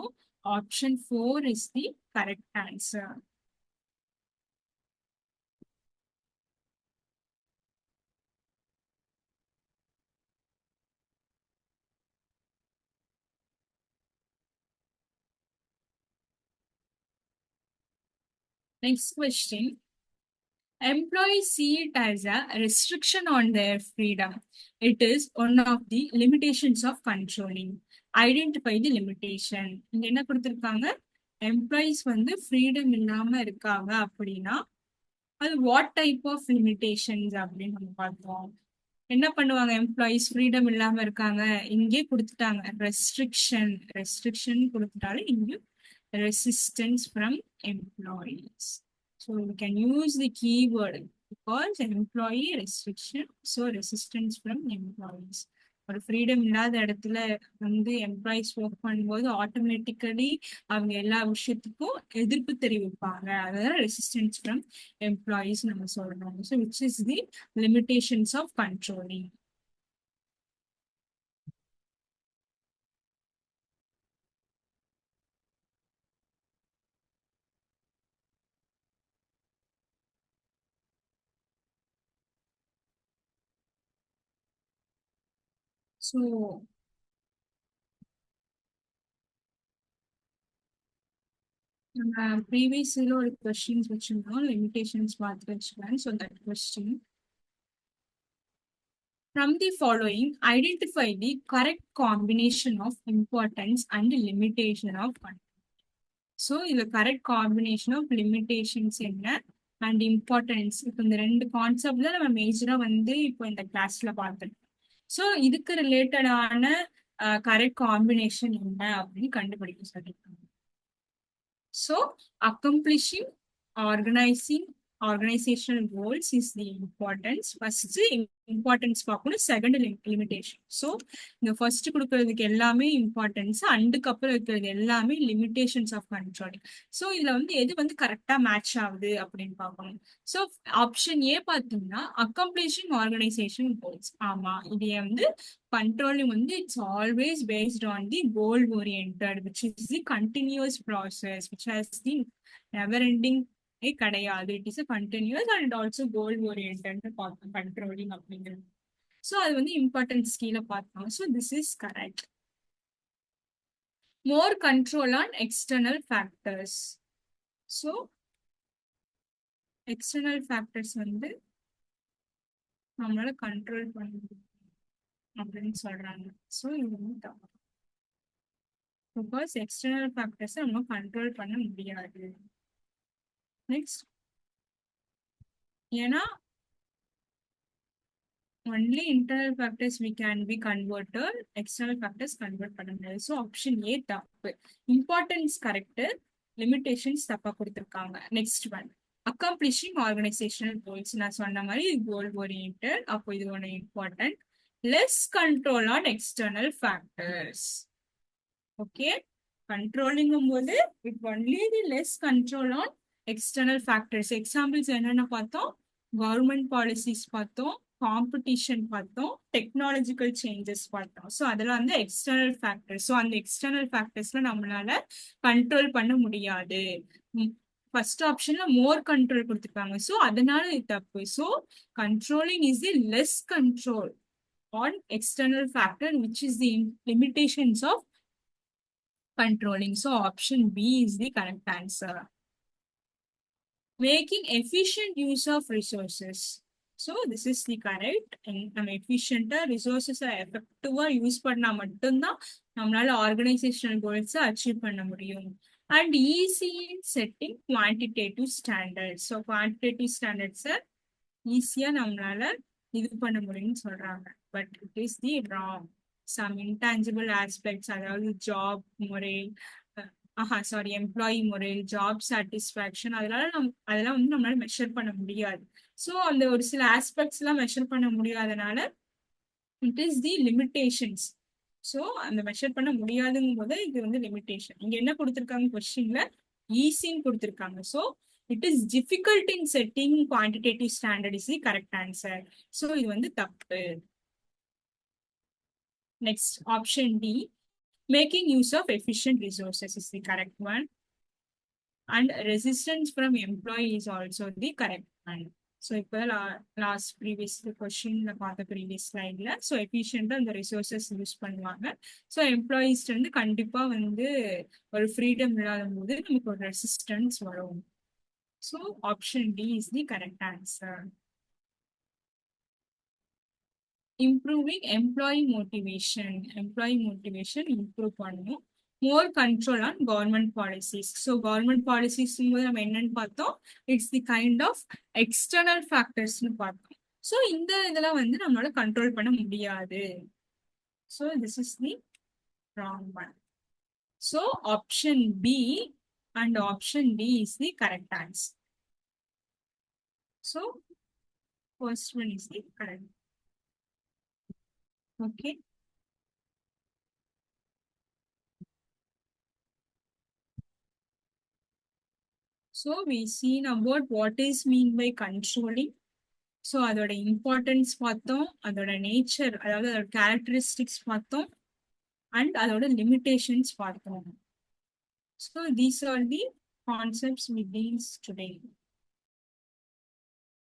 option 4 is the correct answer. Next question. Employees see it as a restriction on their freedom. It is one of the limitations of controlling. Identify the limitation. இங்க என்ன கொடுத்திருக்காங்க? எம்ப்ளாயிஸ் வந்து ஃப்ரீடம் இல்லாம இருக்காங்க அப்படின்னா அது வாட் டைப் ஆஃப் லிமிடேஷன்ஸ் அப்படின்னு நம்ம பார்த்தோம். என்ன பண்ணுவாங்க? எம்ப்ளாயிஸ் ஃப்ரீடம் இல்லாம இருக்காங்க, இங்கே கொடுத்துட்டாங்க ரெஸ்ட்ரிக்ஷன் கொடுத்துட்டாலும் இங்கே resistance from employees. So we can use the keyword because employee restriction, so resistance from employees. ஒரு ஃப்ரீடம் இல்லாத இடத்துல வந்து எம்ப்ளாயிஸ் ஒர்க் பண்ணும்போது ஆட்டோமேட்டிக்கலி அவங்க எல்லா விஷயத்துக்கும் எதிர்ப்பு தெரிவிப்பாங்க. அதாவது ரெசிஸ்டன்ஸ் ஃப்ரம் எம்ப்ளாயிஸ் நம்ம சொல்லணும். So which is the limitations of controlling. So நம்ம ப்ரீவியஸ் ஒரு கொஸ்டின்ஸ் வச்சிருந்தோம், லிமிடேஷன்ஸ் பார்த்து வச்சுக்கலாம். So that question, from the following, identify the correct combination of importance and limitation of control. So இதுல கரெக்ட் காம்பினேஷன் ஆஃப் லிமிடேஷன்ஸ் என்ன அண்ட் இம்பார்ட்டன்ஸ், இப்போ இந்த ரெண்டு கான்செப்ட் தான் நம்ம மேஜரா வந்து இப்போ இந்த கிளாஸ்ல பார்த்துருக்கோம். ஸோ இதுக்கு ரிலேட்டடான கரெக்ட் காம்பினேஷன் என்ன அப்படின்னு கண்டுபிடிக்க சொல்லியிருக்காங்க. So accomplishing organising organizational goals is the importance. First importance பார்க்கணும், செகண்ட் லிமிடேஷன். ஸோ இந்த ஃபர்ஸ்ட் கொடுக்கறதுக்கு எல்லாமே இம்பார்ட்டன்ஸ், அண்டுக்கு அப்புறம் இருக்கிறது எல்லாமே லிமிடேஷன்ஸ் ஆஃப் கண்ட்ரோலிங். ஸோ இதுல வந்து எது வந்து கரெக்டா மேட்ச் ஆகுது அப்படின்னு பார்க்கணும். ஸோ ஆப்ஷன் ஏ பார்த்தீங்கன்னா அக்கம்ப்ளிஷிங் ஆர்கனைசேஷன் கோல்ஸ். ஆமா, இது வந்து controlling வந்து it's always based on the goal oriented, which is the continuous process, which has the never ending கிடையாது. It is continuous and also goal orient controlling அப்படிங்கிறது. ஸோ அது வந்து இம்பார்ட்டன்ஸ் கீழே பார்த்தோம். So this is correct. More control on external factors. So external factors வந்து நம்மளால கண்ட்ரோல் பண்ண முடியும் அப்படின்னு சொல்றாங்க. ஸோ இது வந்து தப்பு. பிகாஸ் எக்ஸ்டர்னல் ஃபேக்டர்ஸை நம்ம கண்ட்ரோல் பண்ண முடியாது. நெக்ஸ்ட், ஏன்னா only internal factors we can be converted, external factors convert பண்ண முடியாது. ஸோ ஆப்ஷன் ஏ தப்பு. இம்பார்ட்டன்ஸ் கரெக்ட், லிமிடேஷன்ஸ் தப்பா கொடுத்துருக்காங்க. Next one, accomplishing organisational goals. நான் சொன்ன மாதிரி இது கோல் ஓரியன்டட், அப்போ இது ஒன்று important. Less control on external factors. Okay, கண்ட்ரோலிங்கும் போது it only the less control on external factors. Examples என்னென்ன பார்த்தோம்? கவர்மெண்ட் பாலிசிஸ் பார்த்தோம், காம்படிஷன் பார்த்தோம், டெக்னாலஜிக்கல் சேஞ்சஸ் பார்த்தோம். ஸோ அதெல்லாம் வந்து எக்ஸ்டர்னல் ஃபேக்டர்ஸ். ஸோ அந்த எக்ஸ்டர்னல் ஃபேக்டர்ஸ்ல நம்மளால கண்ட்ரோல் பண்ண முடியாது. ஃபர்ஸ்ட் ஆப்ஷன்ல மோர் கண்ட்ரோல் கொடுத்துருக்காங்க, ஸோ அதனால இது தப்பு. So controlling is the less control on external factor, which is the limitations of controlling. So option B is the correct answer. Making efficient use of resources. So this is the correct. நம்ம efficient resources effective யூஸ் பண்ணா மட்டும்தான் நம்மளால ஆர்கனைசேஷனல் கோல்ஸ் அச்சீவ் பண்ண முடியும். And easy in setting quantitative standards. So quantitative ஸ்டாண்டர்ட்ஸை ஈஸியா நம்மளால இது பண்ண முடியும்னு சொல்றாங்க. But it is the wrong. Some intangible aspects, அதாவது ஜாப் முறை, சாரி எம்ப்ளாயி முறை, ஜாப் சாட்டிஸ்ஃபேக்ஷன், அதெல்லாம் வந்து நம்மளால மெஷர் பண்ண முடியாது. ஸோ அந்த ஒரு சில ஆஸ்பெக்ட்ஸ் எல்லாம் மெஷர் பண்ண முடியாதனால it is the limitations. So அந்த மெஷர் பண்ண முடியாதுங்கும் போது இது வந்து லிமிடேஷன். இங்க என்ன கொடுத்துருக்காங்க கொஸ்டின்ல? ஈஸின்னு கொடுத்துருக்காங்க. So it is difficult in setting quantitative standard is the correct answer. So இது வந்து தப்பு. Next, option D, making use of efficient resources is the correct one. And resistance from employee is also the correct one. So இப்போ last previous question பார்த்த previous slideல, so efficient அந்த resources யூஸ் பண்ணுவாங்க. ஸோ எம்ப்ளாயிஸ் வந்து கண்டிப்பா வந்து ஒரு ஃப்ரீடம் இல்லாத போது நமக்கு ஒரு ரெசிஸ்டன்ஸ் வரும். So option D is the correct answer. Improving employee motivation. Employee motivation improve பண்ணணும். More control on government policies. So government policies நம்ம என்னன்னு பார்த்தோம்? It's the kind of external factors பார்த்தோம். So இந்த இதெல்லாம் வந்து நம்மளால கண்ட்ரோல் பண்ண முடியாது. So this is the wrong one. So option B and option D is the correct answer. So first one is the correct. Okay. So we seen about what is mean by controlling. So அதோட இம்பார்ட்டன்ஸ் பார்த்தோம், அதோட நேச்சர், அதாவது அதோட கேரக்டரிஸ்டிக்ஸ் பார்த்தோம், அண்ட் அதோட லிமிடேஷன்ஸ் பார்த்தோம். So these are the concepts we deals today.